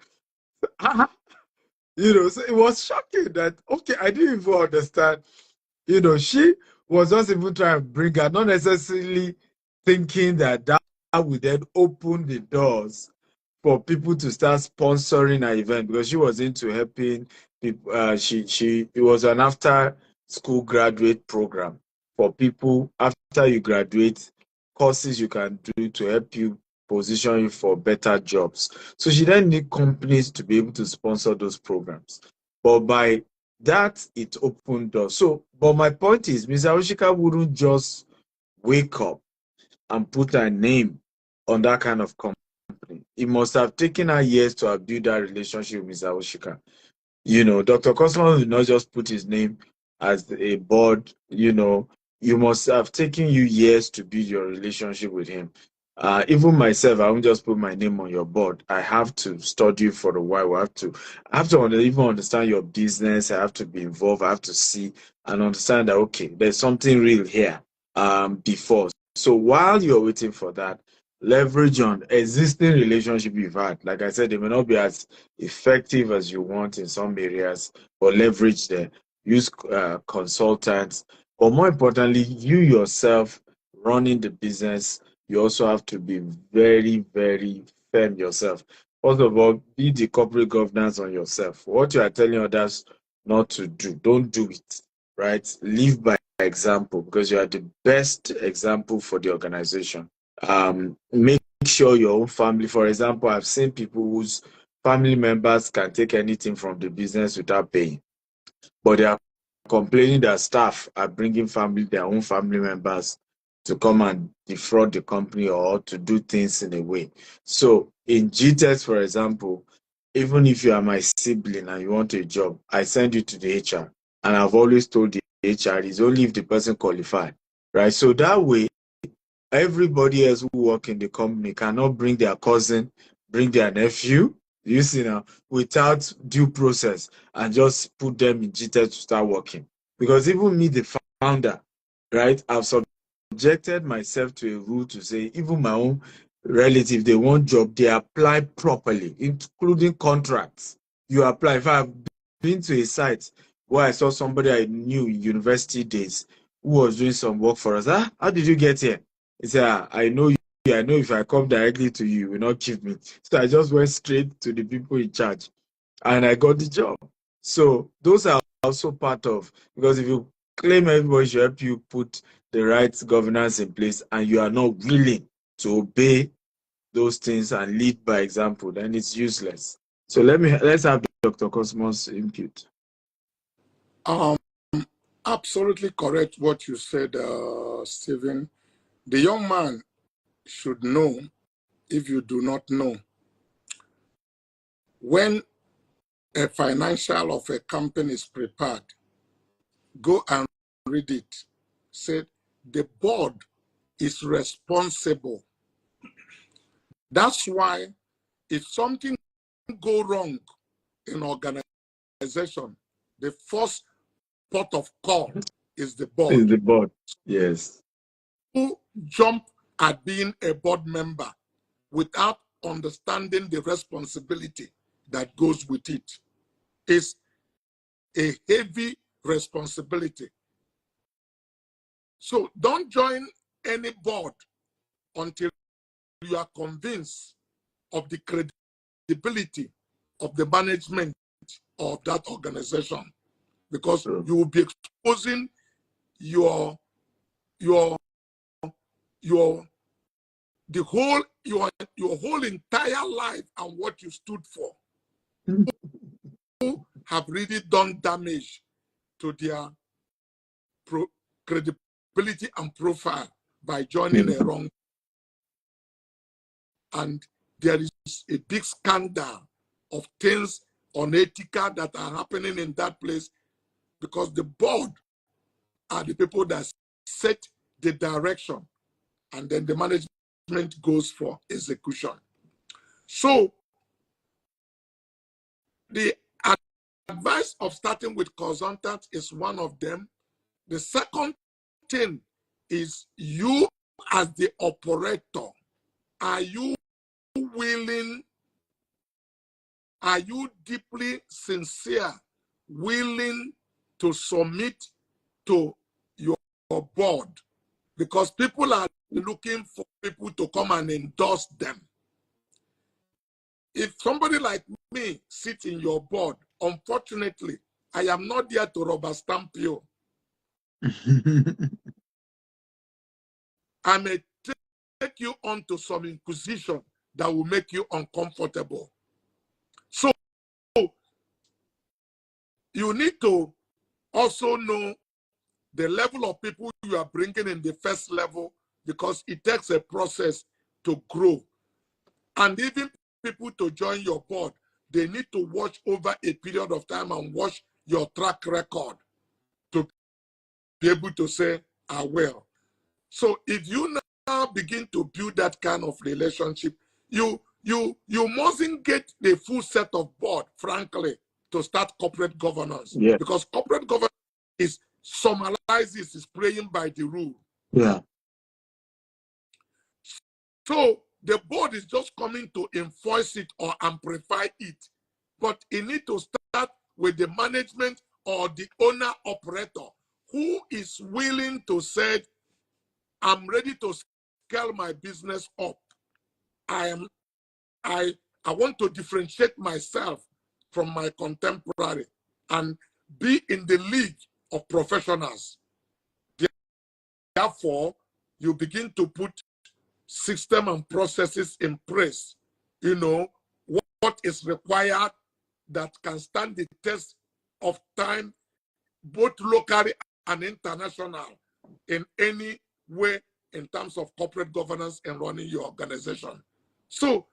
So it was shocking that, okay, I didn't even understand. She was just even trying to bring her, not necessarily thinking that would then open the doors for people to start sponsoring her event, because she was into helping people. It was an after school graduate program for people after you graduate, courses you can do to help you position you for better jobs. So she then need companies to be able to sponsor those programs. But by that, it opened doors. So, but my point is, Ms. Arushika wouldn't just wake up and put her name on that kind of company. It must have taken her years to have built that relationship with Ms. Arushika. Dr. Cosmas will not just put his name as a board. You must have taken you years to build your relationship with him. Even myself, I won't just put my name on your board. I have to study you for a while. I have to even understand your business. I have to be involved. I have to see and understand that, okay, there's something real here before. So while you're waiting for that, leverage on existing relationship you've had. Like I said, they may not be as effective as you want in some areas, but leverage them. Use consultants. But more importantly, you yourself running the business, you also have to be very, very firm yourself. First of all, be the corporate governance on yourself. What you are telling others not to do, don't do it, right? Live by example, because you are the best example for the organization. Make sure your own family, for example, I've seen people whose family members can take anything from the business without paying, but they are complaining that staff are bringing their own family members to come and defraud the company or to do things in a way. So in GTEx, for example, even if you are my sibling and you want a job, I send you to the HR, and I've always told the HR is only if the person qualified, right? So that way, everybody else who work in the company cannot bring their cousin, bring their nephew, you see now, without due process, and just put them in GTEx to start working. Because even me, the founder, right, I've subjected myself to a rule to say, even my own relative, they want job, they apply properly, including contracts. You apply. If I've been to a site where I saw somebody I knew in university days who was doing some work for us, how did you get here? He said, I know you. I know if I come directly to you, you will not keep me. So I just went straight to the people in charge and I got the job. So those are also part of, because if you claim everybody should help you put the right governance in place and you are not willing to obey those things and lead by example, then it's useless. So let's have Dr. Cosmos input. Absolutely correct what you said, Stephen. The young man should know, if you do not know, when a financial of a company is prepared, go and read it. Said the board is responsible. That's why if something go wrong in organization, the first port of call is the board. Is the board, yes. Who jump at being a board member without understanding the responsibility that goes with it is a heavy responsibility. So don't join any board until you are convinced of the credibility of the management of that organization, because you will be exposing your whole entire life and what you stood for. Who have really done damage to their credibility and profile by joining a wrong. And there is a big scandal of things unethical that are happening in that place, because the board are the people that set the direction, and then the management goes for execution. So the advice of starting with consultants is one of them. The second thing is, you as the operator, are you willing, are you deeply sincere, willing to submit to your board? Because people are looking for people to come and endorse them. If somebody like me sits in your board, unfortunately, I am not there to rubber stamp you. I may take you onto some inquisition that will make you uncomfortable. So you need to also know the level of people you are bringing in the first level, because it takes a process to grow. And even people to join your board, they need to watch over a period of time and watch your track record to be able to say, I will. So if you now begin to build that kind of relationship, you mustn't get the full set of board, frankly, to start corporate governance. Yeah. Because corporate governance is summarizes, is playing by the rule. Yeah. So the board is just coming to enforce it or amplify it. But it needs to start with the management or the owner operator who is willing to say, I'm ready to scale my business up. I want to differentiate myself from my contemporary and be in the league of professionals. Therefore, you begin to put system and processes in place. You know, what is required that can stand the test of time, both locally and international, in any way in terms of corporate governance and running your organization. So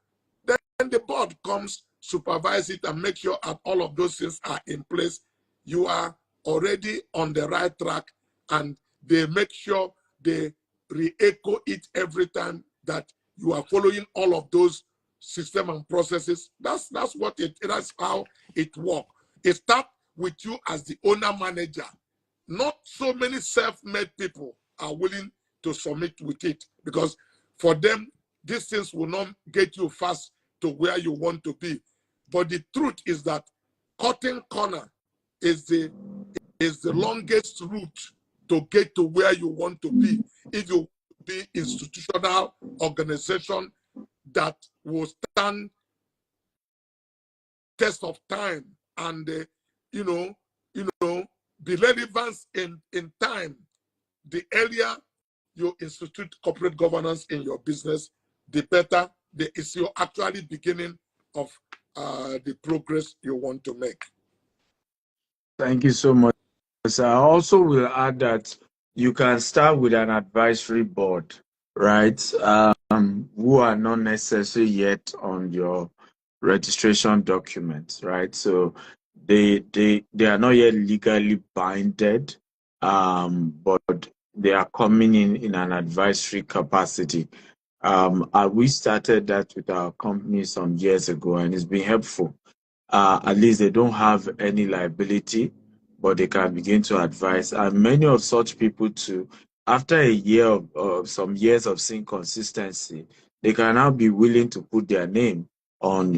then the board comes, supervise it, and make sure that all of those things are in place. You are already on the right track, and they make sure they re-echo it every time that you are following all of those system and processes. That's how it works. It starts with you as the owner manager. Not so many self-made people are willing to submit with it, because for them, these things will not get you fast to where you want to be. But the truth is that cutting corner is the longest route to get to where you want to be. If you be institutional organization that will stand test of time and be relevant in time, the earlier you institute corporate governance in your business, the better is your actually beginning of the progress you want to make. Thank you so much. So I also will add that you can start with an advisory board, right? Who are not necessarily yet on your registration documents, right? So they are not yet legally binded, but they are coming in an advisory capacity. We started that with our company some years ago, and it's been helpful. At least they don't have any liability, but they can begin to advise. And many of such people too, after a year of some years of seeing consistency, they can now be willing to put their name on,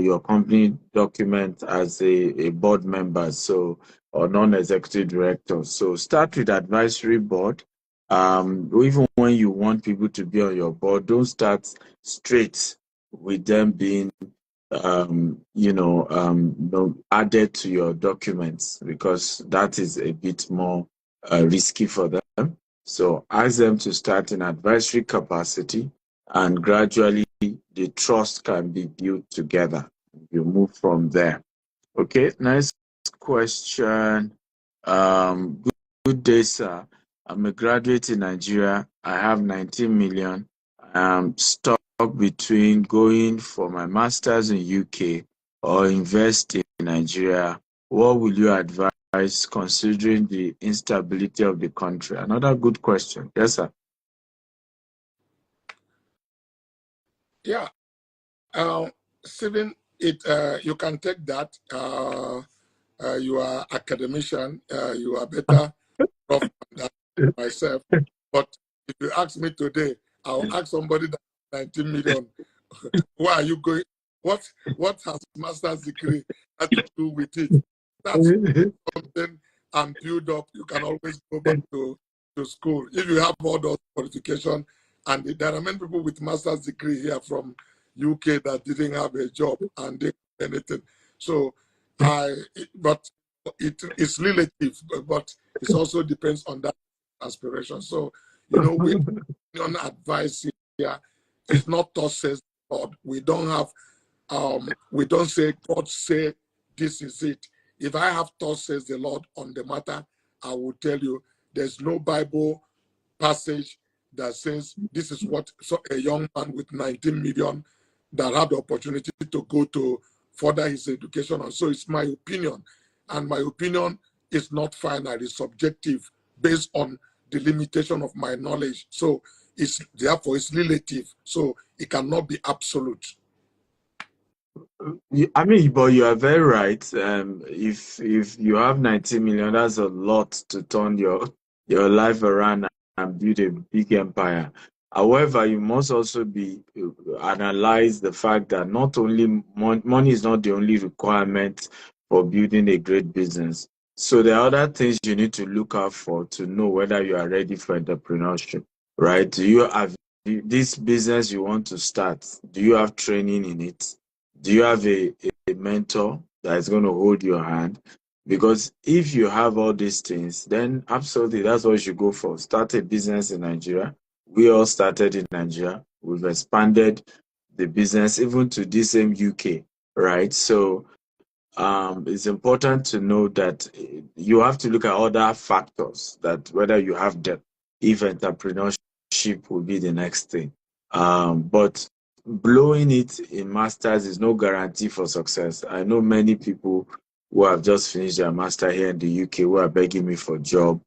your company document as a board member, so, or non-executive director. So start with advisory board. Even when you want people to be on your board, don't start straight with them being added to your documents, because that is a bit more risky for them. So ask them to start in advisory capacity, and gradually the trust can be built together. You move from there. Okay, next question. Good day, sir. I'm a graduate in Nigeria. I have 19 million. Stuck between going for my master's in UK or invest in Nigeria, what will you advise considering the instability of the country? Another good question. Yes, sir. Yeah. Stephen, you can take that. You are academician. You are better off than myself. But if you ask me today, I'll ask somebody that 19 million. Where are you going? What has master's degree had to do with it? That's something and build up. You can always go back to school if you have all those qualifications. And there are many people with master's degree here from UK that didn't have a job and didn't do anything. So but it's relative, but it also depends on that aspiration. So we on advice here. It's not us says God. We don't have we don't say God say this is it. If I have thought says the Lord on the matter, I will tell you there's no Bible passage that says this is what a young man with 19 million that had the opportunity to go to further his education. And so it's my opinion. And my opinion is not final, it's subjective based on the limitation of my knowledge. So therefore it's relative. So it cannot be absolute. I mean, but you are very right. If you have 90 million, that's a lot to turn your life around and build a big empire. However, you must also be analyze the fact that not only money is not the only requirement for building a great business. So there are other things you need to look out for to know whether you are ready for entrepreneurship, right? Do you have this business you want to start? Do you have training in it? Do you have a mentor that is going to hold your hand? Because if you have all these things, then absolutely that's what you should go for. Start a business in Nigeria. We all started in Nigeria. We've expanded the business even to this same UK, right? So it's important to know that you have to look at other factors that whether you have debt, if entrepreneurship will be the next thing. But blowing it in masters is no guarantee for success. I know many people who have just finished their master here in the UK who are begging me for a job,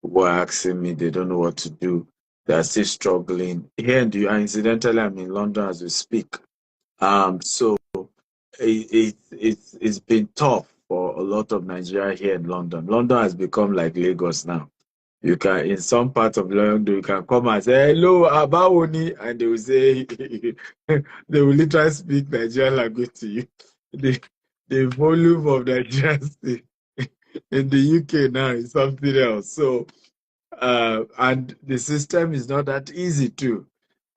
who are asking me they don't know what to do. They are still struggling. Here in the incidentally, I'm in London as we speak. So it's been tough for a lot of Nigeria here in London. London has become like Lagos now. You can, in some parts of London, you can come and say, hello, Abawoni, and they will say, they will literally speak Nigerian language to you. The volume of Nigerian in the UK now is something else. So, and the system is not that easy too.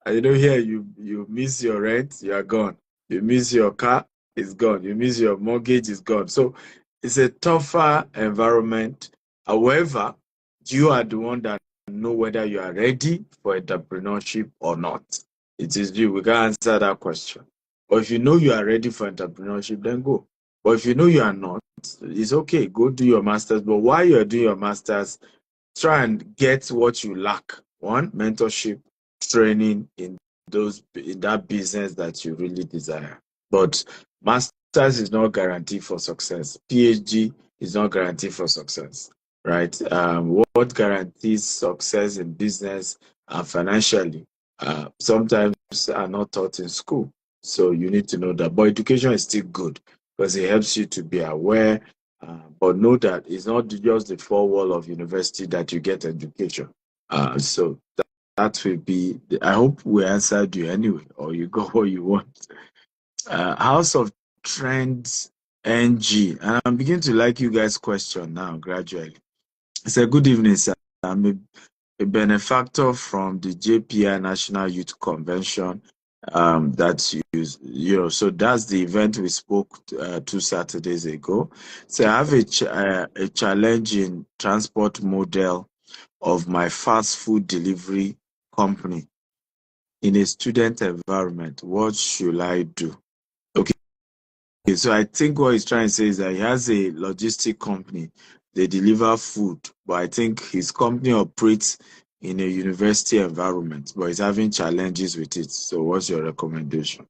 And here you miss your rent, you are gone. You miss your car, it's gone. You miss your mortgage, it's gone. So it's a tougher environment. However, you are the one that know whether you are ready for entrepreneurship or not. It is you. We can answer that question. But if you know you are ready for entrepreneurship, then go. But if you know you are not, it's okay. Go do your masters. But while you are doing your masters, try and get what you lack. One, mentorship, training in that business that you really desire. But masters is not guaranteed for success. PhD is not guaranteed for success, right? What guarantees success in business and financially sometimes are not taught in school. So you need to know that. But education is still good because it helps you to be aware. But know that it's not just the four wall of university that you get education. So that will be, I hope we answered you anyway, or you got what you want. House of Trends NG. And I'm beginning to like you guys' question now, gradually. It's a good evening, sir. I'm a benefactor from the JPI National Youth Convention. That's so that's the event we spoke 2 Saturdays ago. So I have a challenge in transport model of my fast food delivery company in a student environment. What should I do? Okay, so I think what he's trying to say is that he has a logistic company. They deliver food, but I think his company operates in a university environment, but is having challenges with it. So what's your recommendation?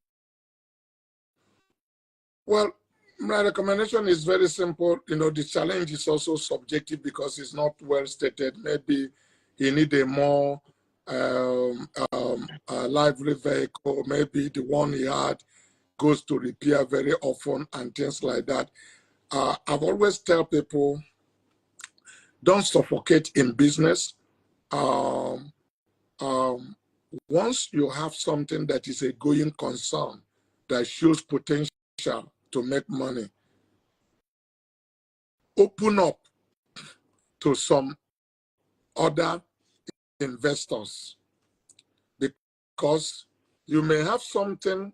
Well, my recommendation is very simple. The challenge is also subjective because it's not well stated. Maybe he need a more lively vehicle. Maybe the one he had goes to repair very often and things like that. I've always tell people, don't suffocate in business. Um, um, Once you have something that is a going concern that shows potential to make money, open up to some other investors, because you may have something.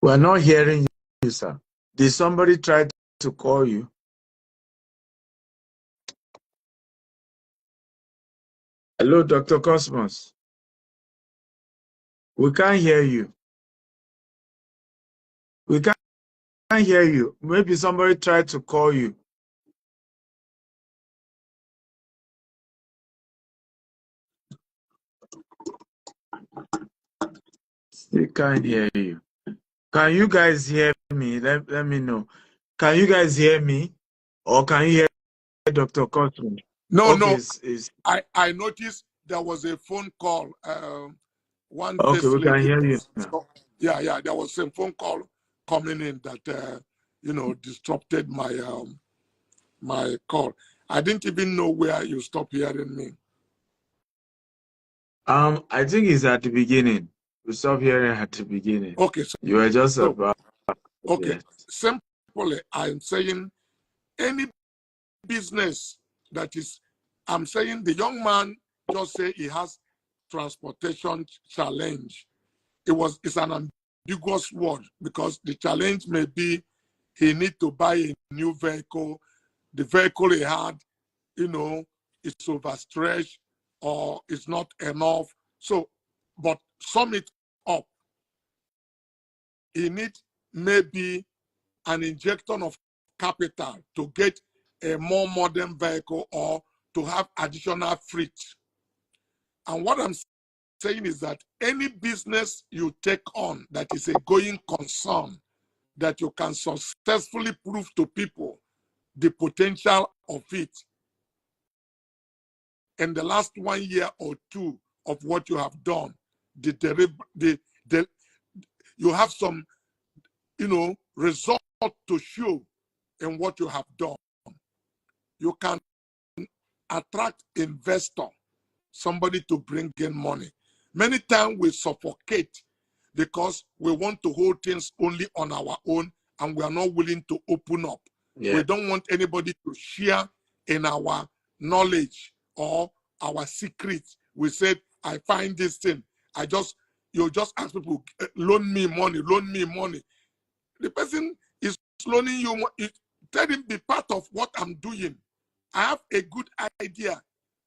We're not hearing you, sir. Did somebody try to call you? Hello, Dr. Cosmas. We can't hear you. We can't hear you. Maybe somebody tried to call you. We can't hear you. Can you guys hear me? Let me know. Can you guys hear me? Or can you hear Dr. Cosmas? No, Okay, no. I noticed there was a phone call. Okay, This we can lady. hear you now. Yeah. There was a phone call coming in that disrupted my call. I didn't even know where you stopped hearing me. I think it's at the beginning. We stopped hearing at the beginning. Okay, You were just so about okay. yes. Simply, I'm saying any business that is, I'm saying the young man just say he has transportation challenge. It's an ambiguous word because the challenge may be he need to buy a new vehicle. The vehicle he had, is overstretched or it's not enough. So, but sum it up, he needs maybe an injection of capital to get a more modern vehicle or to have additional freight. And what I'm saying is that any business you take on that is a going concern, that you can successfully prove to people the potential of it in the last 1 year or two of what you have done, you have some, result to show in what you have done. You can attract investor, somebody to bring in money. Many times we suffocate because we want to hold things only on our own and we are not willing to open up. Yeah. We don't want anybody to share in our knowledge or our secrets. We said, I find this thing. You just ask people, loan me money, loan me money. The person is loaning you money. Tell him be part of what I'm doing. I have a good idea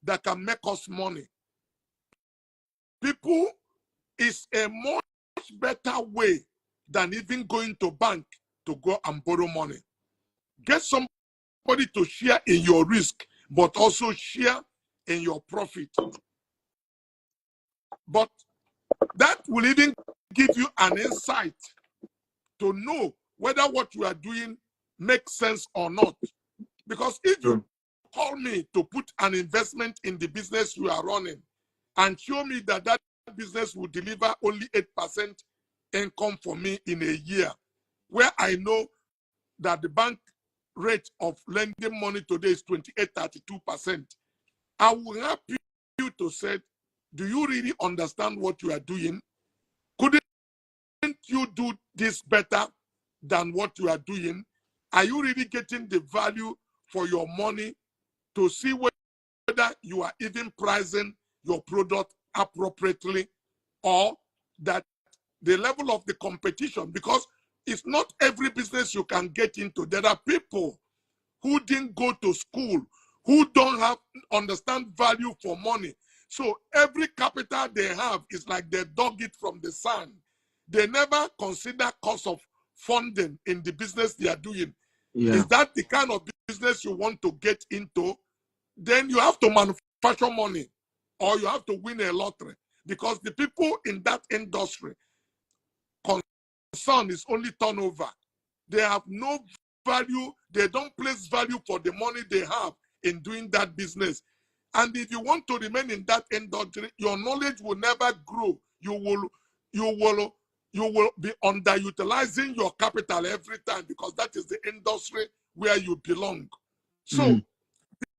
that can make us money. People is a much better way than even going to bank to go and borrow money. Get somebody to share in your risk, but also share in your profit. But that will even give you an insight to know whether what you are doing makes sense or not. Because if you call me to put an investment in the business you are running and show me that that business will deliver only 8% income for me in a year, where I know that the bank rate of lending money today is 28, 32%, I will help you to say, do you really understand what you are doing? Couldn't you do this better than what you are doing? Are you really getting the value for your money to see whether you are even pricing your product appropriately, or that the level of the competition, because it's not every business you can get into. There are people who didn't go to school, who don't understand value for money. So every capital they have is like they dug it from the sand. They never consider cost of funding in the business they are doing. Yeah. Is that the kind of business you want to get into? Then you have to manufacture money or you have to win a lottery, because the people in that industry concern is only turnover. They have no value. They don't place value for the money they have in doing that business. And if you want to remain in that industry, your knowledge will never grow. You will be underutilizing your capital every time, because that is the industry where you belong. So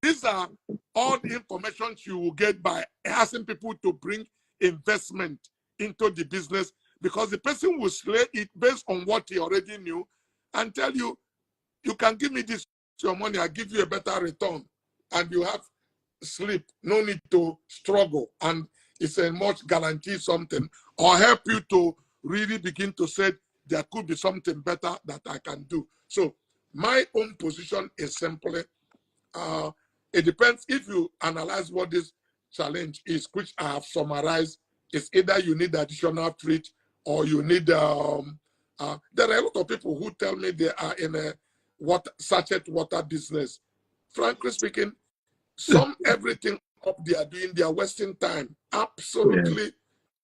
these are all the information you will get by asking people to bring investment into the business, because the person will slay it based on what he already knew and tell you, you can give me this your money, I'll give you a better return, and you have sleep, no need to struggle, and it's a much guarantee something, or help you to really begin to say there could be something better that I can do. So my own position is simply, it depends. If you analyze what this challenge is, which I have summarized, it's either you need additional freight or you need, there are a lot of people who tell me they are in a sachet water business. Frankly speaking, everything up they are doing, they are wasting time. Absolutely,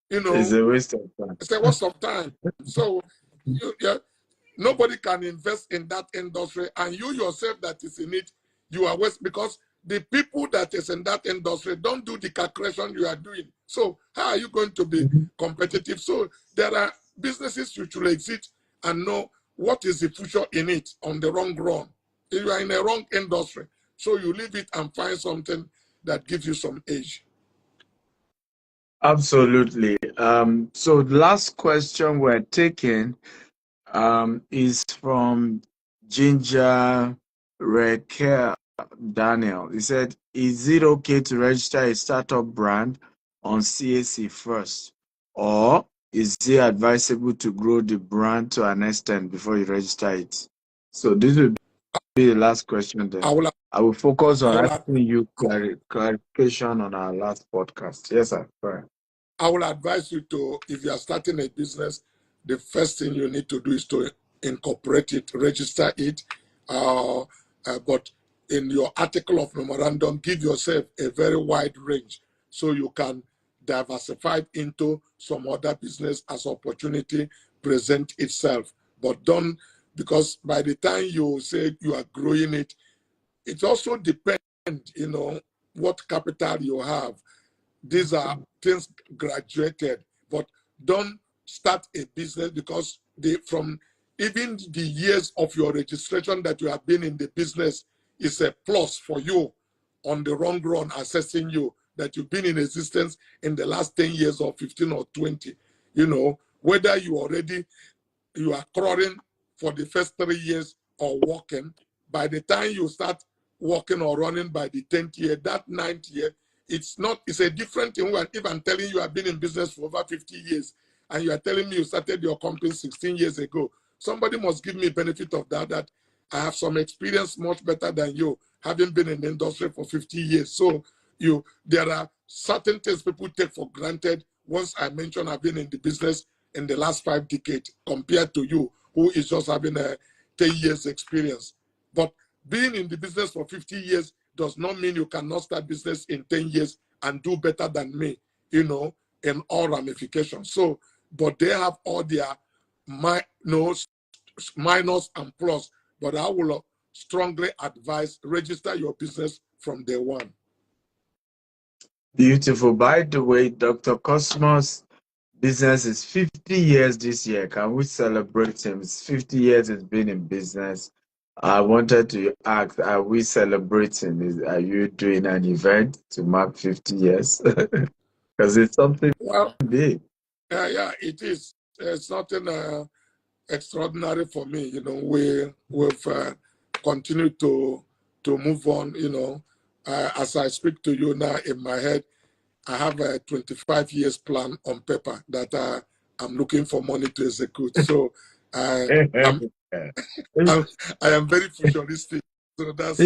It's a waste of time. it's a waste of time. So nobody can invest in that industry, and you yourself that is in it, you are waste, because the people that is in that industry don't do the calculation you are doing. So how are you going to be competitive? So there are businesses you should exit and know what is the future in it on the wrong run. If you are in a wrong industry, so you leave it and find something that gives you some edge. Absolutely. So the last question we're taking is from Ginger Raquel Daniel. He said, is it okay to register a startup brand on CAC first? Or is it advisable to grow the brand to an extent before you register it? So this will be the last question then. I will focus on asking you clarification on our last podcast. Yes, sir. Correct. I will advise you to, if you are starting a business, the first thing you need to do is to incorporate it, register it. But in your article of memorandum, give yourself a very wide range so you can diversify into some other business as opportunity present itself. But don't, because by the time you say you are growing it, it also depends, what capital you have. These are things graduated, but don't start a business because from even the years of your registration that you have been in the business is a plus for you on the wrong run, assessing you that you've been in existence in the last 10 years or 15 or 20. Whether you are crawling for the first 3 years or walking, by the time you start walking or running by the 10th year, that 9th year, it's a different thing. If I'm telling you I've been in business for over 50 years and you are telling me you started your company 16 years ago, somebody must give me benefit of that I have some experience much better than you, having been in the industry for 50 years. So there are certain things people take for granted. Once I mentioned I've been in the business in the last 5 decades compared to you, who is just having a 10 years experience. But being in the business for 50 years does not mean you cannot start business in 10 years and do better than me, in all ramifications. So, but they have all their minus and plus. But I will strongly advise register your business from day one. Beautiful. By the way, Dr. Cosmos business is 50 years this year. Can we celebrate him? It's 50 years he's been in business. I wanted to ask, are we celebrating? Are you doing an event to mark 50 years? Because it's something big. Yeah, it is. It's nothing extraordinary for me. We've continued to move on. As I speak to you now in my head, I have a 25 years plan on paper that I'm looking for money to execute. So I am very futuristic. So that's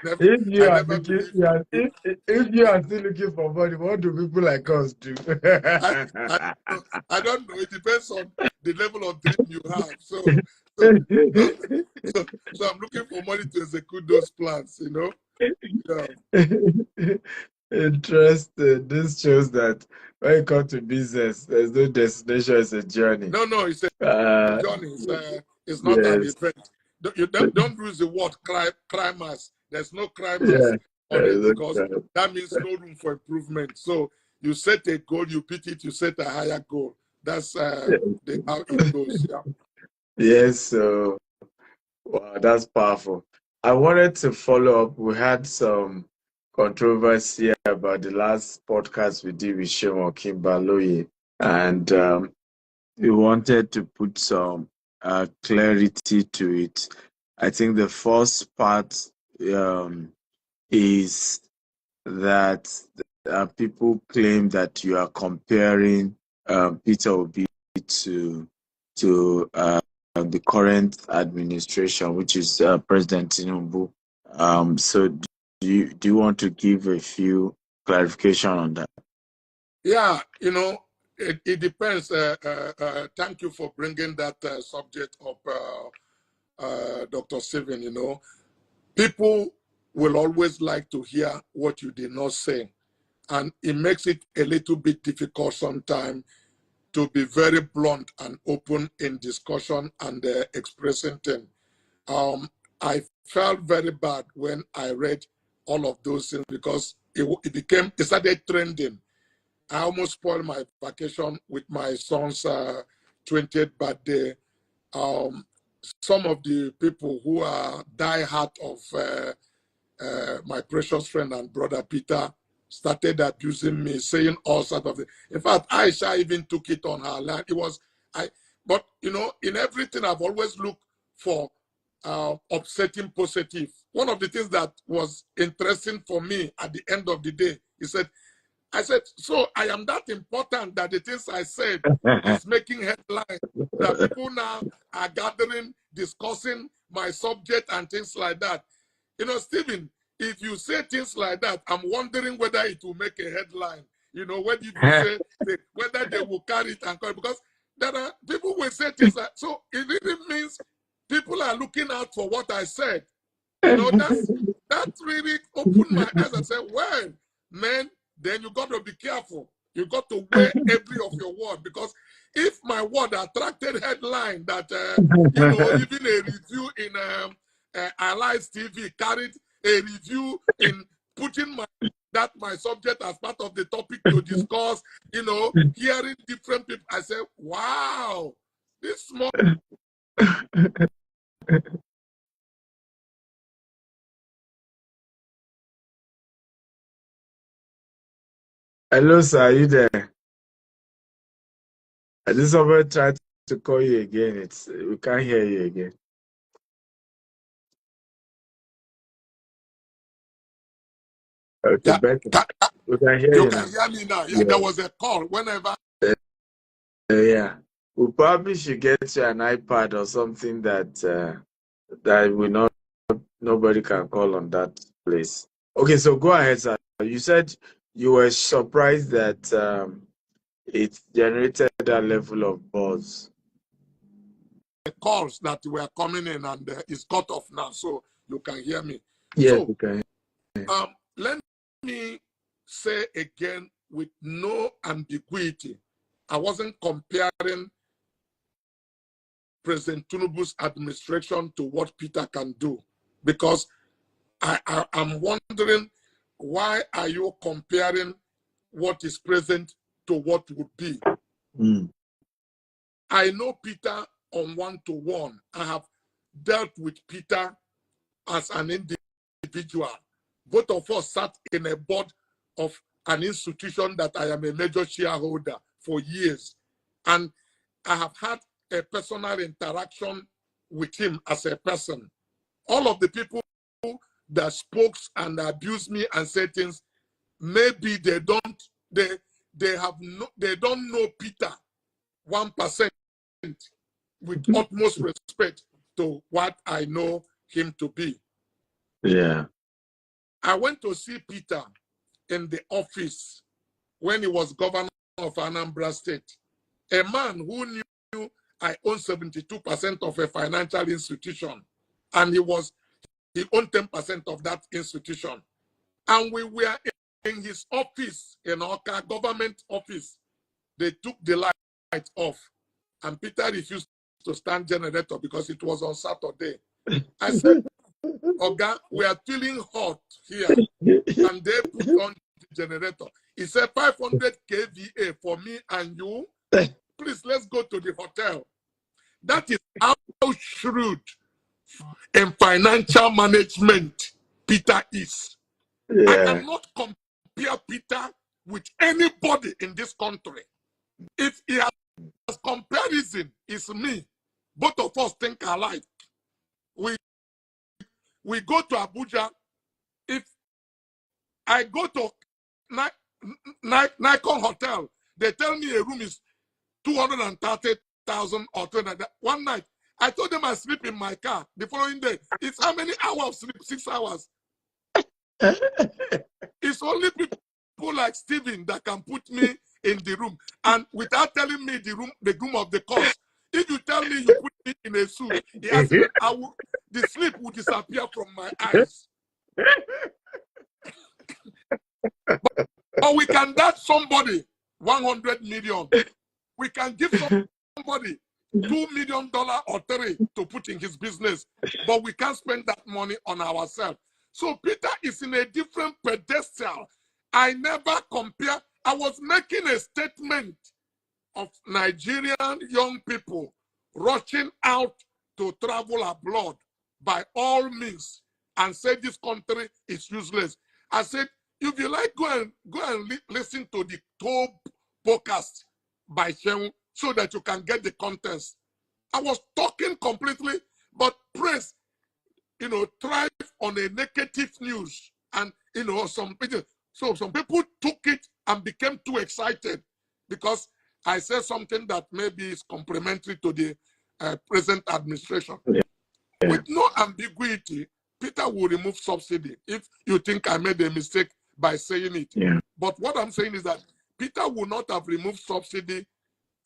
If you I are never looking, believed yeah, you. if you are still looking for money, what do people like us do? I, I, I don't know. It depends on the level of dream you have. So, so, so I'm looking for money to execute those plans, you know? Yeah. Interesting. This shows that when you come to business, there's no destination, it's a journey. No, it's a Uh, journey. It's not an yes. event. You don't use the word climax. There's no climax Yeah. on it because Okay. that means no room for improvement. So you set a goal, you beat it, you set a higher goal. That's how it goes. Yeah. Yes, so wow, that's powerful. I wanted to follow up. We had some controversy about the last podcast we did with Shemo Kimbaloye, and we wanted to put some clarity to it. I think the first part is that people claim that you are comparing Peter Obi to the current administration, which is President Tinubu. So, do you want to give a few clarification on that? Yeah, it depends. Thank you for bringing that subject up, Dr. Steven. People will always like to hear what you did not say. And it makes it a little bit difficult sometimes to be very blunt and open in discussion and expressing things. I felt very bad when I read all of those things because it started trending. I almost spoiled my vacation with my son's 20th birthday. Some of the people who are die-hard of my precious friend and brother Peter started abusing me, saying all sorts of things. In fact, Aisha even took it on her line. But in everything I've always looked for upsetting positive. One of the things that was interesting for me at the end of the day, I said, so I am that important that the things I said is making headlines, that people now are gathering, discussing my subject and things like that. Stephen, if you say things like that, I'm wondering whether it will make a headline. What if you say whether they will carry it and call it, because there are people will say things like, so it really means people are looking out for what I said. That really opened my eyes and said, well, man, then you got to be careful. You got to weigh every of your word, because if my word attracted headline that even a review in Allies TV carried a review in putting my subject as part of the topic to discuss, hearing different people, I said, wow, this small. Hello, sir. Are you there? I just somebody tried to call you again. We can't hear you again. Okay, Yeah, better. We can hear you you can now. hear me now. Yeah, there Yeah. was a call whenever. Yeah. We probably should get you an iPad or something that we not nobody can call on that place. Okay, so go ahead, sir. You said you were surprised that it generated that level of buzz. Calls that were coming in, and it's cut off now, so you can hear me. Yes, So we can. let me say again with no ambiguity, I wasn't comparing President Tinubu's administration to what Peter can do, because I'm wondering, why are you comparing what is present to what would be? Mm. I know Peter on one-to-one. I have dealt with Peter as an individual. Both of us sat in a board of an institution that I am a major shareholder for years. And I have had a personal interaction with him as a person. All of the people that spoke and abused me and said things, maybe they don't know Peter 1% with utmost respect to what I know him to be. Yeah. I went to see Peter in the office when he was governor of Anambra State. A man who knew I own 72% of a financial institution, and he owned 10% of that institution. And we were in his office, in our government office. They took the light off, and Peter refused to stand generator because it was on Saturday. I said, Oga, we are feeling hot here, and they put on the generator. He said 500 kVA for me and you. Please, let's go to the hotel. That is how shrewd in financial management Peter is. Yeah. I cannot compare Peter with anybody in this country. If he has comparison, it's me. Both of us think alike. We go to Abuja. If I go to Nikon Hotel, they tell me a room is 230,000 or 200. One night, I told them I sleep in my car. The following day, it's how many hours of sleep? 6 hours. It's only people like Stephen that can put me in the room, and without telling me the room of the course. If you tell me you put me in a suit, the sleep will disappear from my eyes. But we can dash somebody 100 million. We can give somebody $2 million or $3 million to put in his business, but we can't spend that money on ourselves. So Peter is in a different pedestal. I never compare. I was making a statement of Nigerian young people rushing out to travel abroad by all means and say this country is useless. I said, if you like, go and listen to the top podcast by Shehu so that you can get the contents. I was talking completely, but press, thrive on a negative news. And, some people took it and became too excited because I said something that maybe is complementary to the present administration. Yeah. With no ambiguity, Peter will remove subsidy if you think I made a mistake by saying it. Yeah. But what I'm saying is that Peter will not have removed subsidy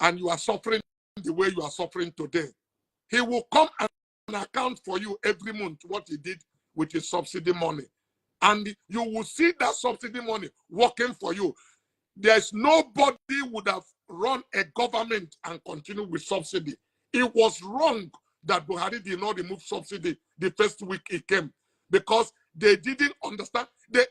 and you are suffering the way you are suffering today. He will come and account for you every month what he did with his subsidy money. And you will see that subsidy money working for you. There's nobody would have run a government and continue with subsidy. It was wrong that Buhari did not remove subsidy the first week he came because they didn't understand. The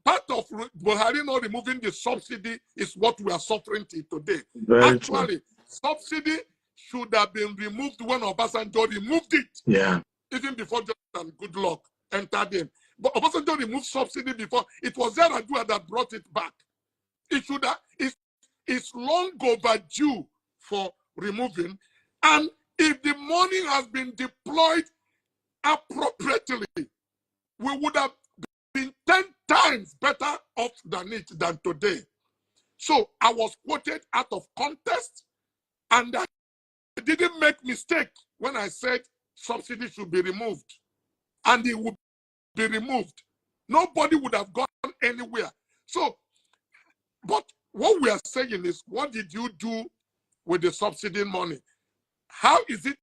part of Buhari not removing the subsidy is what we are suffering today. Actually, subsidy should have been removed when Obasanjo removed it. Yeah. Even before Jonathan Goodluck entered in. But Obasanjo removed subsidy before. It was Yaradua that brought it back. It should have, it's long overdue for removing. And if the money has been deployed appropriately, we would have been 10 times better off than today. So I was quoted out of context, and I didn't make mistake when I said subsidy should be removed. And it would be removed. Nobody would have gone anywhere. So, but what we are saying is, what did you do with the subsidy money? How is it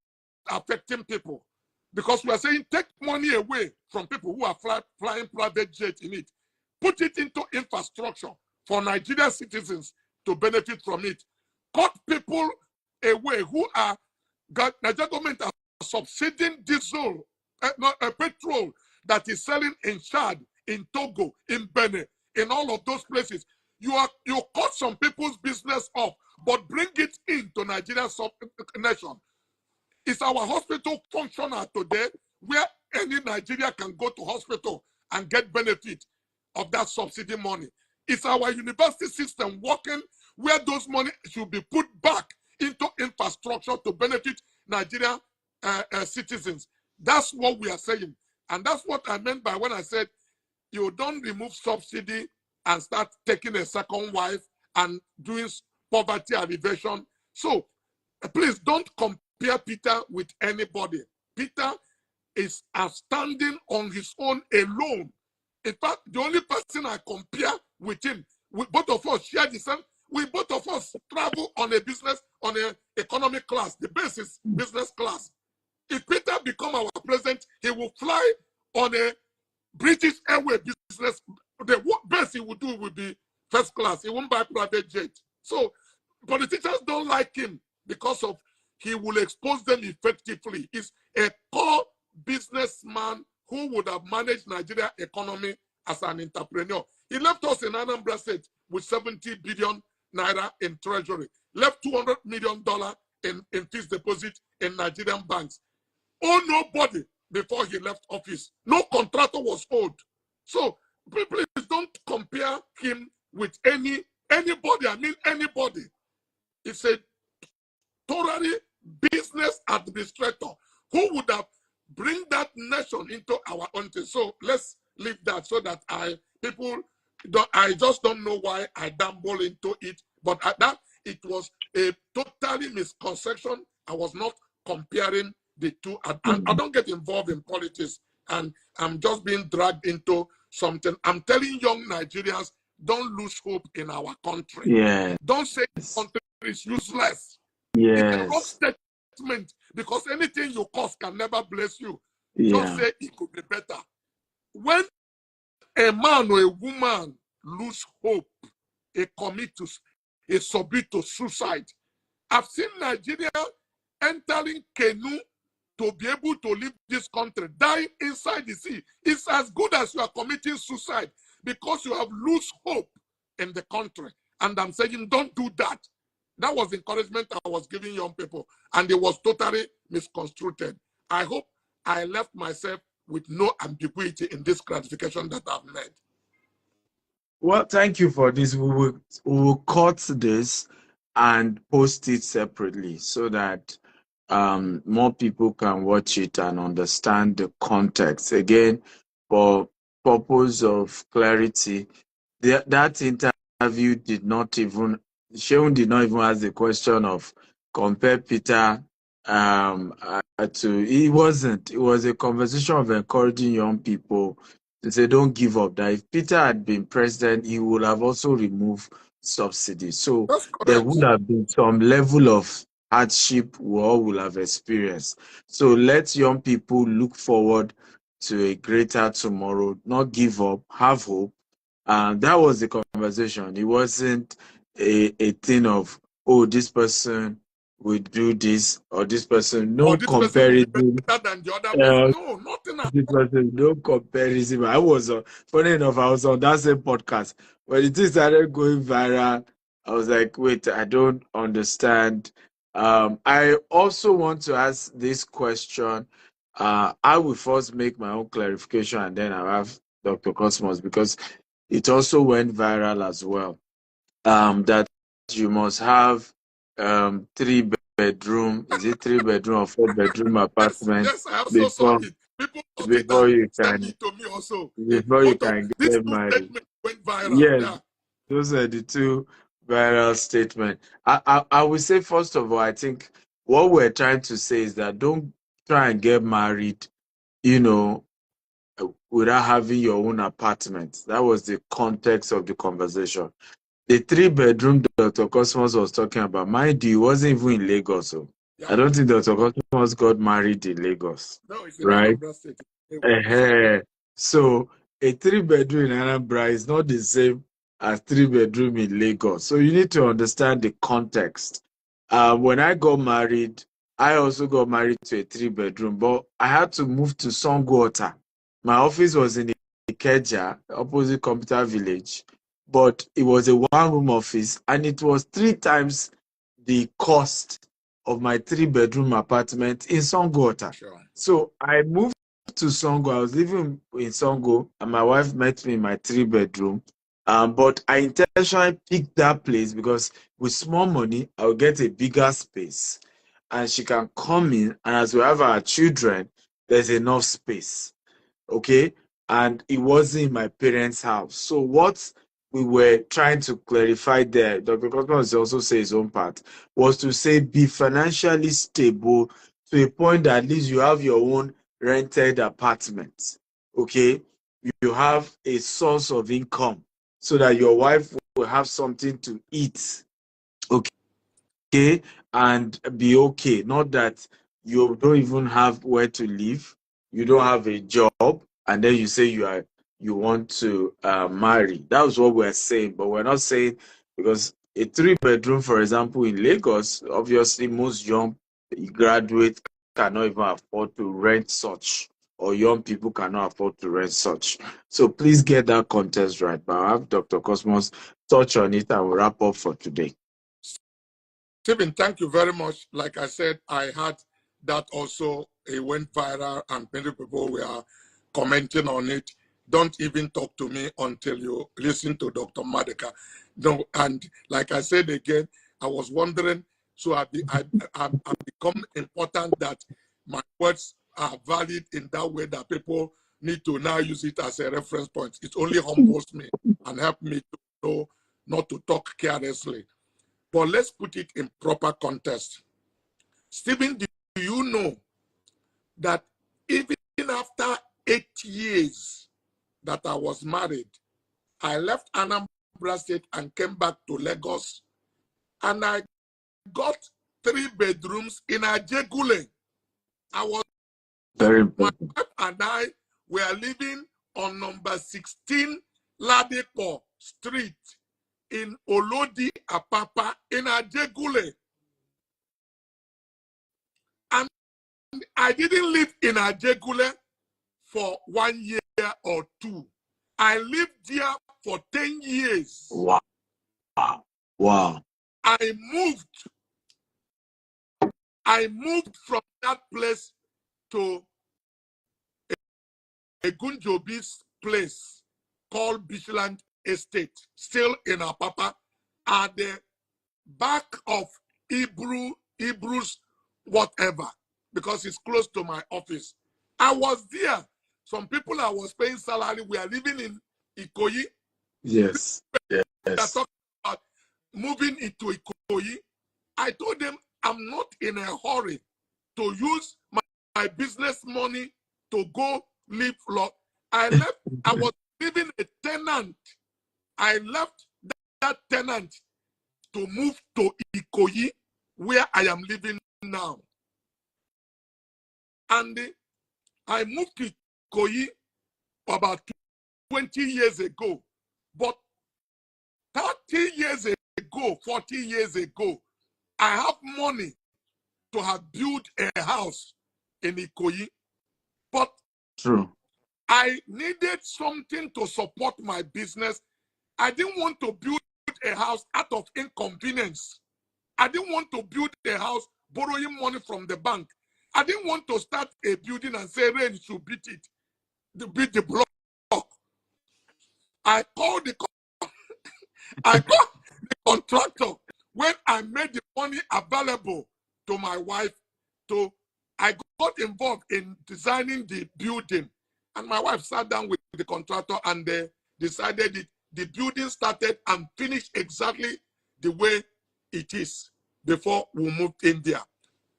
affecting people? Because we are saying take money away from people who are flying private jets in it. Put it into infrastructure for Nigerian citizens to benefit from it. Cut people away who are, Nigerian government are subsidizing diesel, petrol that is selling in Chad, in Togo, in Benin, in all of those places. You cut some people's business off, but bring it into Nigerian nation. It's our hospital functional today where any Nigeria can go to hospital and get benefit of that subsidy money. It's our university system working where those money should be put back into infrastructure to benefit Nigerian citizens. That's what we are saying. And that's what I meant by when I said you don't remove subsidy and start taking a second wife and doing poverty alleviation. So please don't compare Peter with anybody. Peter is standing on his own alone In fact, the only person I compare with him, both of us share the same. We both of us travel on a economic class. The base is business class. If Peter become our president, he will fly on a British Airways business. The best he would do will be first class. He won't buy private jet. So politicians don't like him because of he will expose them effectively. He's a core businessman who would have managed Nigeria economy as an entrepreneur. He left us in Anambra State with 70 billion naira in treasury, left $200 million in fixed deposit in Nigerian banks. Oh, nobody before he left office. No contractor was owed. So please don't compare him with anybody. I mean anybody. It's a thoroughly business administrator who would have bring that nation into our own thing. So let's leave that so that I just don't know why I dabble into it. But at that, it was a totally misconception. I was not comparing the two. And I don't get involved in politics, and I'm just being dragged into something. I'm telling young Nigerians, don't lose hope in our country. Yeah. Don't say the country is useless. Yes. It's a wrong statement, because anything you cause can never bless you. Yeah. Just say it could be better. When a man or a woman lose hope, they submit to suicide. I've seen Nigeria entering canoe to be able to leave this country, dying inside the sea. It's as good as you are committing suicide, because you have lost hope in the country. And I'm saying, don't do that. That was the encouragement I was giving young people, and it was totally misconstrued. I hope I left myself with no ambiguity in this clarification that I've made. Well, thank you for this. We will cut this and post it separately so that more people can watch it and understand the context. Again, for purpose of clarity, that interview did not even, Sheun did not even ask the question of compare Peter it was a conversation of encouraging young people to say don't give up. That if Peter had been president, he would have also removed subsidies. So there would have been some level of hardship we all will have experienced. So let young people look forward to a greater tomorrow, not give up, have hope. That was the conversation. It wasn't a thing of, oh, this person will do this or this person. No comparison. Better than the other person. No, nothing at all. No comparison. I was funny enough, I was on that same podcast. When it started going viral, I was like, wait, I don't understand. I also want to ask this question. I will first make my own clarification and then I'll have Dr. Cosmos, because it also went viral as well. That you must have 3-bedroom, is it 3-bedroom or 4-bedroom apartment? Yes, I also saw it. People before you send can it to me also. before you can get married. Went viral. Yes, yeah. Those are the two viral statements. I would say, first of all, I think what we're trying to say is that don't try and get married, without having your own apartment. That was the context of the conversation. The 3-bedroom Dr. Cosmos was talking about, mind you, he wasn't even in Lagos. So yeah. I don't think Dr. Cosmos got married in Lagos. No, it's in right? Anambra State. So a 3-bedroom in Anambra is not the same as 3-bedroom in Lagos. So you need to understand the context. When I got married, I also got married to a 3-bedroom, but I had to move to Songwater. My office was in Ikeja, opposite Computer Village, but it was a 1-room office, and it was 3 times the cost of my 3-bedroom apartment in Songwater. Sure. So I moved to Songo. I was living in Songo, and my wife met me in my 3-bedroom. But I intentionally picked that place because with small money, I'll get a bigger space, and she can come in. And as we have our children, there's enough space. Okay, and it wasn't in my parents' house. So what we were trying to clarify there, Dr. Cosmas also says his own part, was to say be financially stable to a point that at least you have your own rented apartment. Okay, you have a source of income so that your wife will have something to eat. Okay, and be okay. Not that you don't even have where to live, you don't have a job, and then you say you want to marry. That was what we're saying, but we're not saying because a 3-bedroom, for example, in Lagos, obviously most young graduates cannot even afford to rent such, or young people cannot afford to rent such. So please get that context right. But I'll have Dr. Cosmos touch on it and we'll wrap up for today. Stephen, thank you very much. Like I said, I had that also. It went viral and many people were commenting on it. Don't even talk to me until you listen to Dr. Maduka. No, and like I said again, I was wondering, so I've become important that my words are valid in that way that people need to now use it as a reference point. It only humbles me and helps me to know not to talk carelessly. But let's put it in proper context. Stephen, do you know that even after 8 years that I was married, I left Anambra State and came back to Lagos, and I got 3 bedrooms in Ajegule. Very My important. wife and I were living on number 16 Ladepo Street in Olodi Apapa in Ajegule. And I didn't live in Ajegule for 1 year or 2. I lived there for 10 years. Wow. Wow. I moved from that place to a Gunjobi's place called Beachland Estate, still in Apapa, at the back of Hebrews, whatever, because it's close to my office. I was there. Some people I was paying salary were living in Ikoyi. Yes. They are Yes. talking about moving into Ikoyi. I told them I'm not in a hurry to use my business money to go live. I left. I was living a tenant. I left that tenant to move to Ikoyi, where I am living now. And I moved to Ikoyi about 20 years ago. But 30 years ago, 40 years ago, I have money to have built a house in Ikoyi. But True. I needed something to support my business. I didn't want to build a house out of inconvenience. I didn't want to build a house borrowing money from the bank. I didn't want to start a building and say rain should beat it, beat the block. I called the contractor when I made the money available to my wife. I got involved in designing the building, and my wife sat down with the contractor and they decided it. The building started and finished exactly the way it is before we moved in there.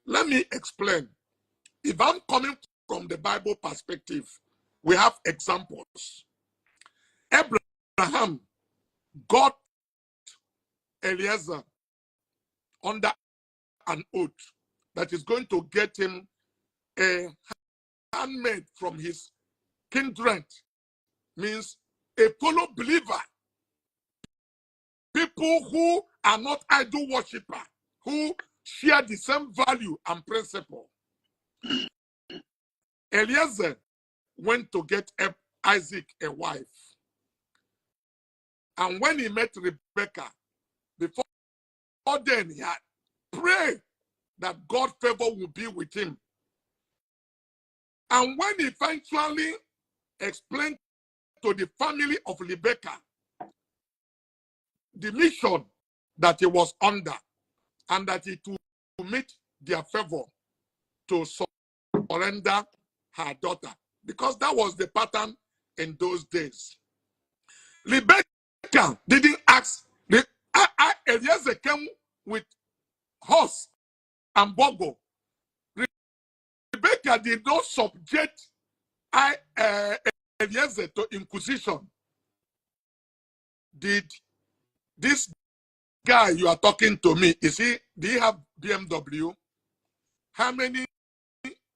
Let me explain. If I'm coming from the Bible perspective, we have examples. Abraham got Eliezer under an oath that is going to get him a handmaid from his kindred, means a fellow believer, people who are not idol worshippers, who share the same value and principle. Eliezer went to get Isaac a wife. And when he met Rebecca, before then he had prayed that God's favor would be with him. And when he eventually explained to the family of Rebecca the mission that he was under and that it would meet their favor to surrender her daughter, because that was the pattern in those days. Rebecca didn't ask. Eliezer came with horse and bogo. Rebecca did not subject years to Inquisition, did this guy you are talking to me, do he have BMW? How many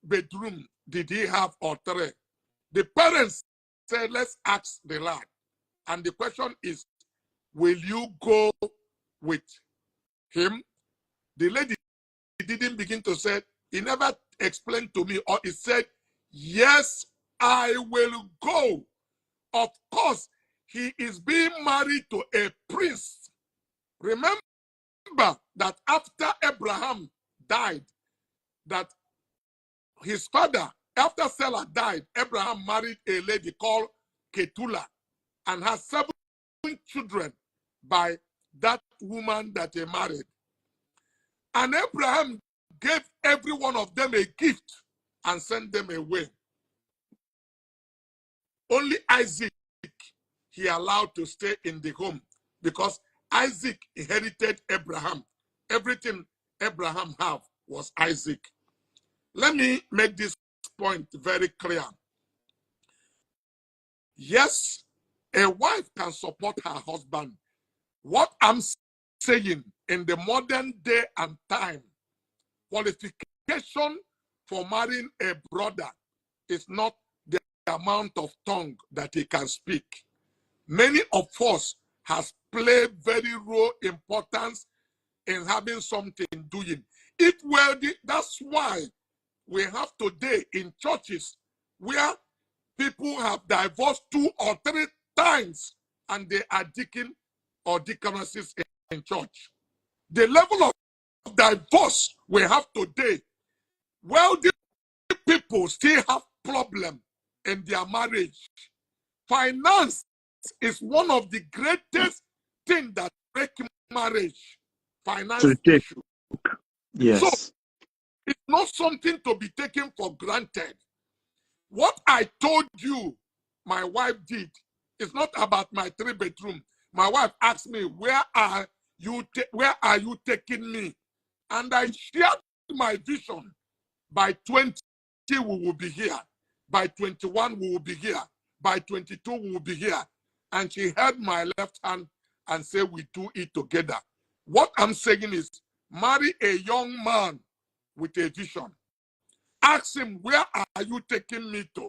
bedrooms did he have or three? The parents said, let's ask the lad. And the question is, will you go with him? The lady didn't begin to say, he never explained to me, or he said, yes, I will go. Of course, he is being married to a priest. Remember that after Abraham died, that his father, after Sarah died, Abraham married a lady called Keturah and has 7 children by that woman that he married. And Abraham gave every one of them a gift and sent them away. Only Isaac he allowed to stay in the home because Isaac inherited Abraham. Everything Abraham had was Isaac. Let me make this point very clear. Yes, a wife can support her husband. What I'm saying, in the modern day and time, qualification for marrying a brother is not the amount of tongue that he can speak. Many of us has played very real importance in having something doing. It wealthy, that's why we have today in churches where people have divorced 2 or 3 times and they are deacon or deaconesses in church. The level of divorce we have today, wealthy people still have problem in their marriage. Finance is one of the greatest things that break marriage. Finance issue. Yes. So it's not something to be taken for granted. What I told you my wife did is not about my 3-bedroom. My wife asked me, where are you taking me? And I shared my vision. By 20, we will be here. By 21, we will be here. By 22, we will be here. And she held my left hand and said, we do it together. What I'm saying is, marry a young man with a vision. Ask him, where are you taking me to?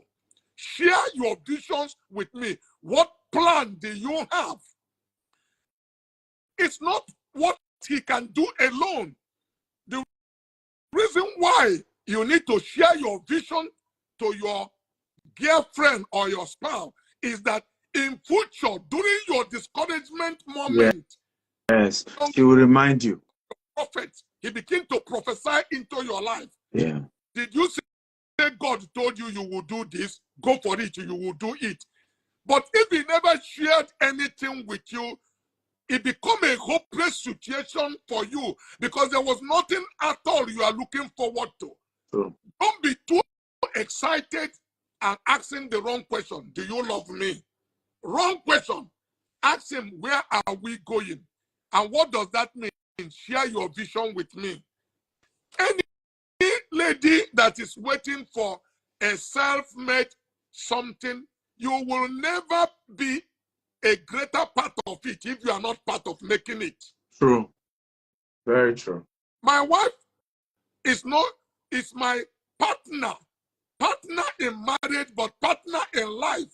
Share your visions with me. What plan do you have? It's not what he can do alone. The reason why you need to share your vision to your girlfriend or your spouse is that in future, during your discouragement moment, yes, he will remind you. Prophet, he begin to prophesy into your life. Yeah. Did you say God told you you will do this? Go for it, you will do it. But if he never shared anything with you, it become a hopeless situation for you because there was nothing at all you are looking forward to. True. Don't be too excited and asking the wrong question. Do you love me? Wrong question. Ask him, where are we going? And what does that mean? Share your vision with me. Any lady that is waiting for a self-made something, you will never be a greater part of it if you are not part of making it. True. Very true. My wife is my partner in marriage, but partner in life.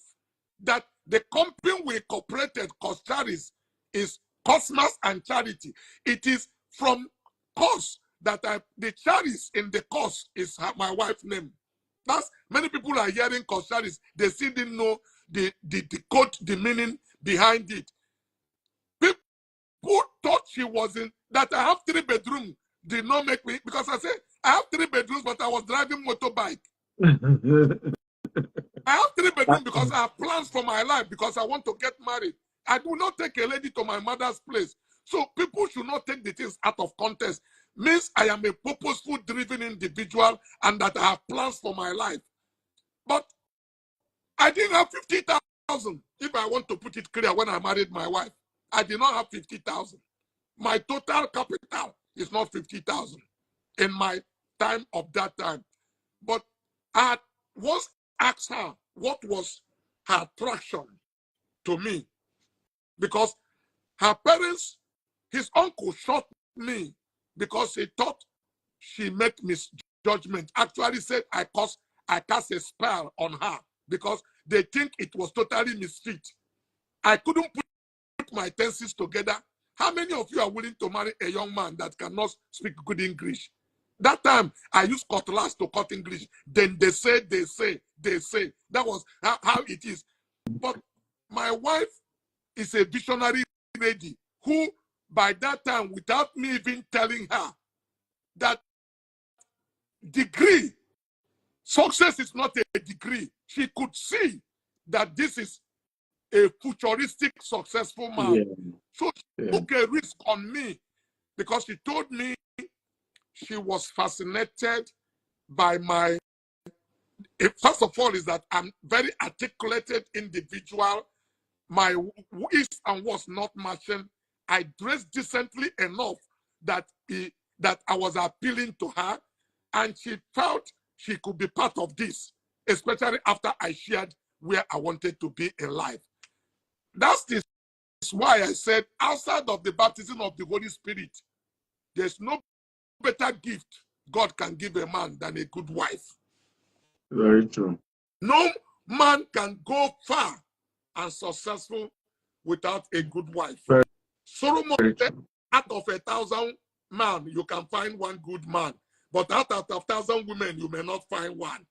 That the company we incorporated, Coscharis, is Cosmas and Charity. It is from Cos that the Charis in the Cos is my wife's name. That's many people are hearing Coscharis. They still didn't know the code, the meaning behind it. People thought she wasn't, that I have 3 bedrooms did not make me, because I said I have 3 bedrooms, but I was driving motorbike. I have 3 bedrooms because I have plans for my life, because I want to get married. I do not take a lady to my mother's place. So people should not take the things out of context. Means I am a purposeful, driven individual and that I have plans for my life. But I didn't have 50,000. If I want to put it clear, when I married my wife, I did not have 50,000. My total capital is not 50,000 in my time of that time. But I once asked her what was her attraction to me, because her parents, his uncle shot me because he thought she made misjudgment. Actually said I cast a spell on her because they think it was totally misfit. I couldn't put my tenses together. How many of you are willing to marry a young man that cannot speak good English? That time, I used cutlass to cut English. Then they say. That was how it is. But my wife is a visionary lady who, by that time, without me even telling her that degree, success is not a degree, she could see that this is a futuristic, successful man. Yeah. So she took a risk on me because she told me she was fascinated by my, first of all, is that I'm very articulated individual. My is and was not matching. I dressed decently enough that I was appealing to her, and she felt she could be part of this, especially after I shared where I wanted to be in life. That's why I said, outside of the baptism of the Holy Spirit, there's no better gift God can give a man than a good wife. Very true. No man can go far and successful without a good wife. Solomon said, out of 1,000 men, you can find one good man. But out of 1,000 women, you may not find one.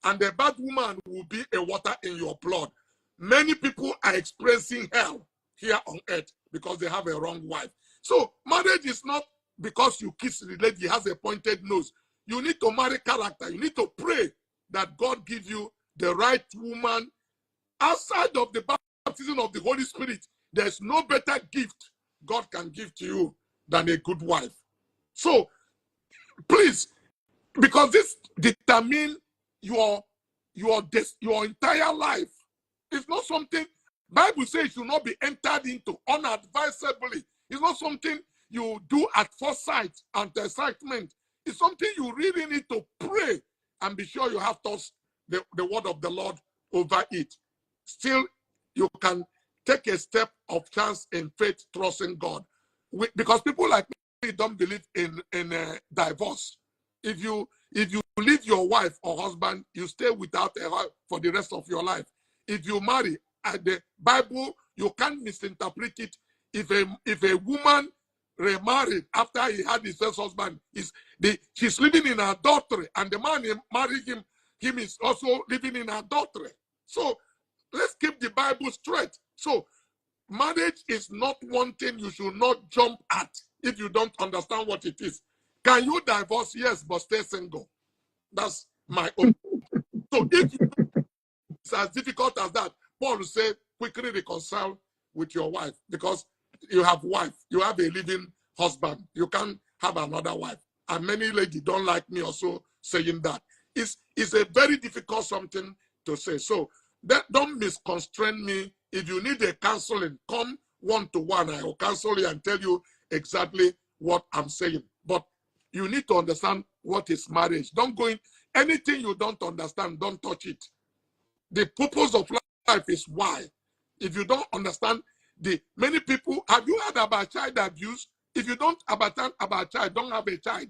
And the bad woman will be a water in your blood. Many people are experiencing hell here on earth because they have a wrong wife. So marriage is not because you kiss the lady has a pointed nose. You need to marry character. You need to pray that God give you the right woman. Outside of the baptism of the Holy Spirit, there's no better gift God can give to you than a good wife. So please, because this determines your entire life. It's not something Bible says you should not be entered into unadvisedly. It's not something you do at first sight and excitement. It's something you really need to pray and be sure you have thoughts the word of the Lord over it. Still, you can take a step of chance in faith, trusting God. Because people like me don't believe in divorce. If you leave your wife or husband, you stay without a wife for the rest of your life. If you marry, the Bible, you can't misinterpret it. If a woman remarried after he had his first husband, she's living in adultery, and the man married him is also living in adultery. So let's keep the Bible straight. So marriage is not one thing you should not jump at if you don't understand what it is. Can you divorce? Yes, but stay single. That's my own. So if it's as difficult as that, Paul will say, quickly reconcile with your wife, because you have wife, you have a living husband. You can't have another wife. And many ladies don't like me also saying that. It's a very difficult something to say. So don't misconstrain me. If you need a counseling, come one-to-one. I will counsel you and tell you exactly what I'm saying. But you need to understand what is marriage. Don't go in anything you don't understand, don't touch it. The purpose of life is why. If you don't understand many people, have you heard about child abuse? If you don't understand about child, don't have a child.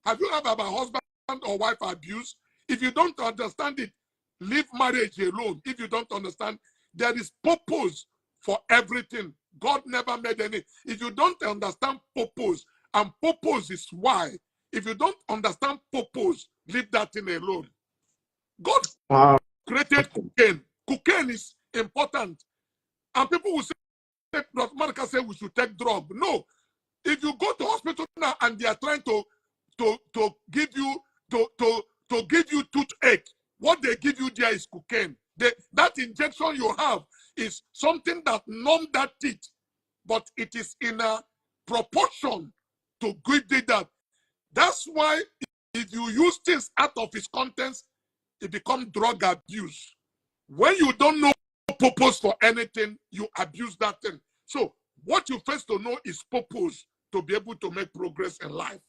Have you heard about husband or wife abuse? If you don't understand it, leave marriage alone. If you don't understand, there is purpose for everything. God never made any. If you don't understand purpose, and purpose is why. If you don't understand purpose, leave that thing alone. God created cocaine. Cocaine is important. And people will say, Dr. Monica said we should take drugs. No. If you go to hospital now and they are trying to give you toothache, what they give you there is cocaine. That injection you have is something that numbs that teeth, but it is in a proportion to give you that. That's why if you use things out of its contents, it becomes drug abuse. When you don't know purpose for anything, you abuse that thing. So what you first to know is purpose to be able to make progress in life.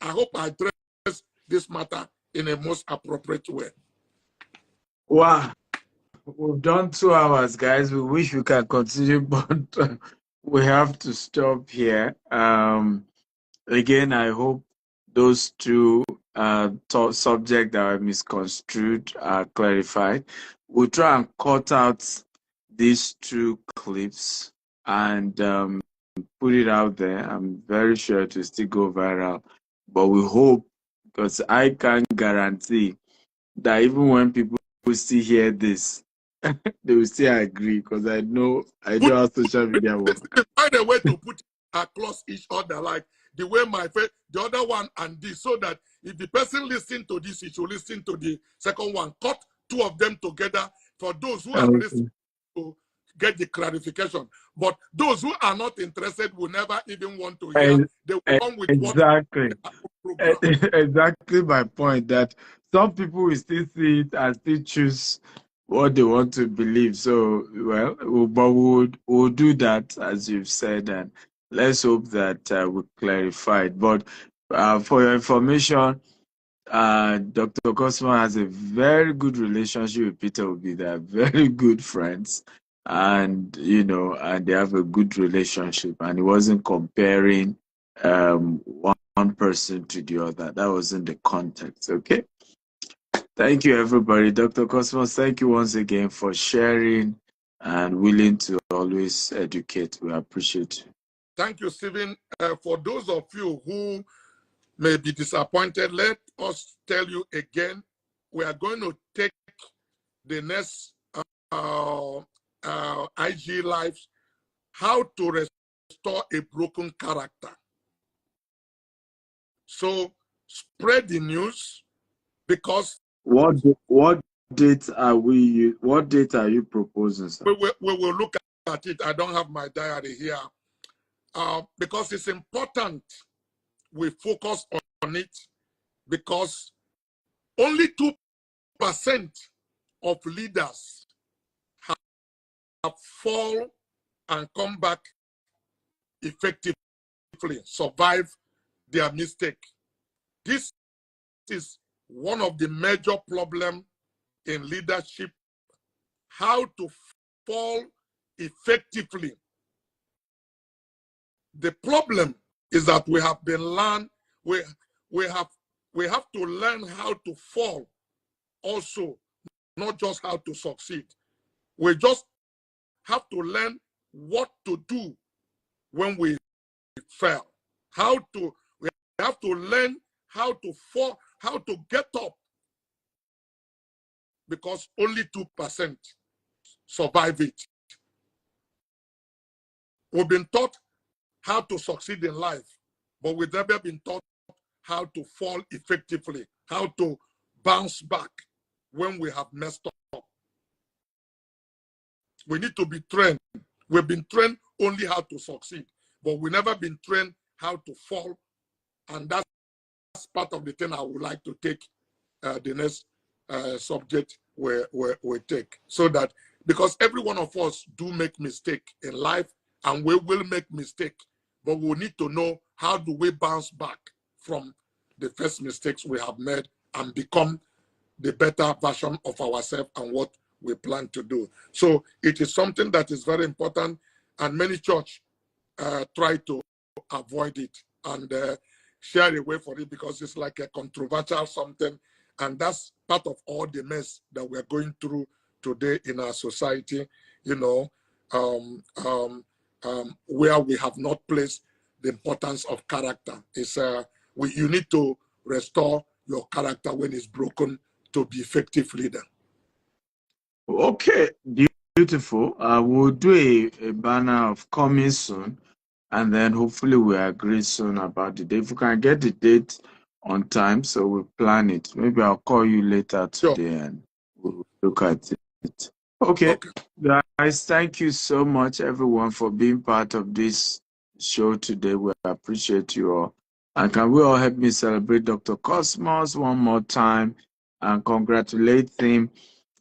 I hope I address this matter in a most appropriate way. Wow. We've done 2 hours, guys. We wish we can continue, but we have to stop here. Again, I hope those two subjects that are misconstrued are clarified. We'll try and cut out these 2 clips and put it out there. I'm very sure it will still go viral, but we hope, because I can't guarantee that even when people still hear this, they will still agree, because I know how social media works. Find a way to put across each other, like the way my friend, the other one, and this, so that if the person listen to this, he should listen to the second one. Cut 2 of them together for those who are listening to get the clarification. But those who are not interested will never even want to hear. They will come with Exactly. program. Exactly my point, that some people will still see it and still choose what they want to believe. So, but we'll do that, as you've said, and let's hope that we clarified. But for your information, Dr. Cosmo has a very good relationship with Peter Obi. They're very good friends, and and they have a good relationship. And he wasn't comparing one person to the other. That wasn't the context. Okay. Thank you, everybody. Dr. Cosmos, thank you once again for sharing and willing to always educate. We appreciate you. Thank you, Stephen. For those of you who may be disappointed, let us tell you again, we are going to take the next IG Lives, how to restore a broken character. So spread the news, because what date are you proposing, sir? we will look at it. I don't have my diary here, because it's important we focus on it, because only 2% of leaders have fall and come back effectively, survive their mistake. This is one of the major problems in leadership, how to fall effectively. The problem is that we have to learn how to fall also, not just how to succeed. We just have to learn what to do when we fail. We have to learn how to fall, how to get up, because only 2% survive it. We've been taught how to succeed in life, but we've never been taught how to fall effectively, how to bounce back when we have messed up. We need to be trained. We've been trained only how to succeed, but we've never been trained how to fall. And that's part of the thing I would like to take the next subject we take. So that, because every one of us do make mistake in life, and we will make mistake, but we need to know how do we bounce back from the first mistakes we have made and become the better version of ourselves and what we plan to do. So it is something that is very important, and many church try to avoid it and share away for it, because it's like a controversial something, and that's part of all the mess that we're going through today in our society, where we have not placed the importance of character. You need to restore your character when it's broken to be effective leader. Okay, beautiful. We'll do a banner of coming soon, and then hopefully we agree soon about the date. If we can get the date on time, so we plan it. Maybe I'll call you later today and we'll look at it. Okay, guys, thank you so much, everyone, for being part of this show today. We appreciate you all. And can we all help me celebrate Dr. Cosmos one more time and congratulate him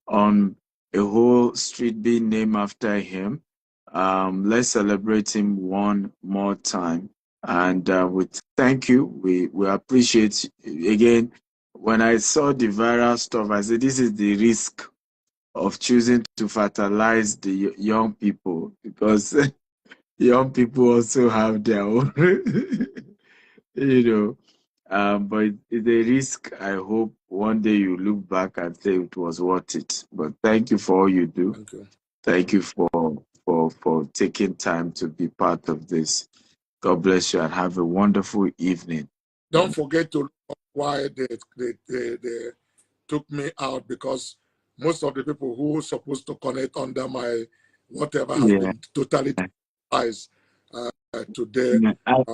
on a whole street being named after him? Let's celebrate him one more time. And we thank you. We appreciate, again, when I saw the viral stuff, I said, this is the risk of choosing to fertilize the young people, because young people also have their own, you but it's a risk. I hope one day you look back and say it was worth it. But thank you for all you do. Thank you. Thank you for taking time to be part of this. God bless you and have a wonderful evening. Don't forget to look why they took me out, because most of the people who were supposed to connect under my whatever has Yeah. been totally eyes today. Yeah.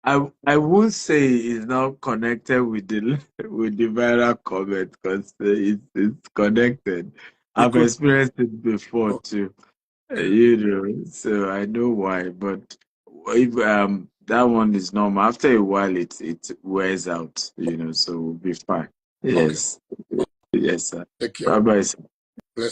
I would say it's not connected with the with the viral comment, because it's connected. It I've could. experienced it before too. Okay. So I know why. But if that one is normal, after a while it wears out, so we'll be fine. Okay. Yes. Yes, sir. Take care. Bye bye, sir. Bless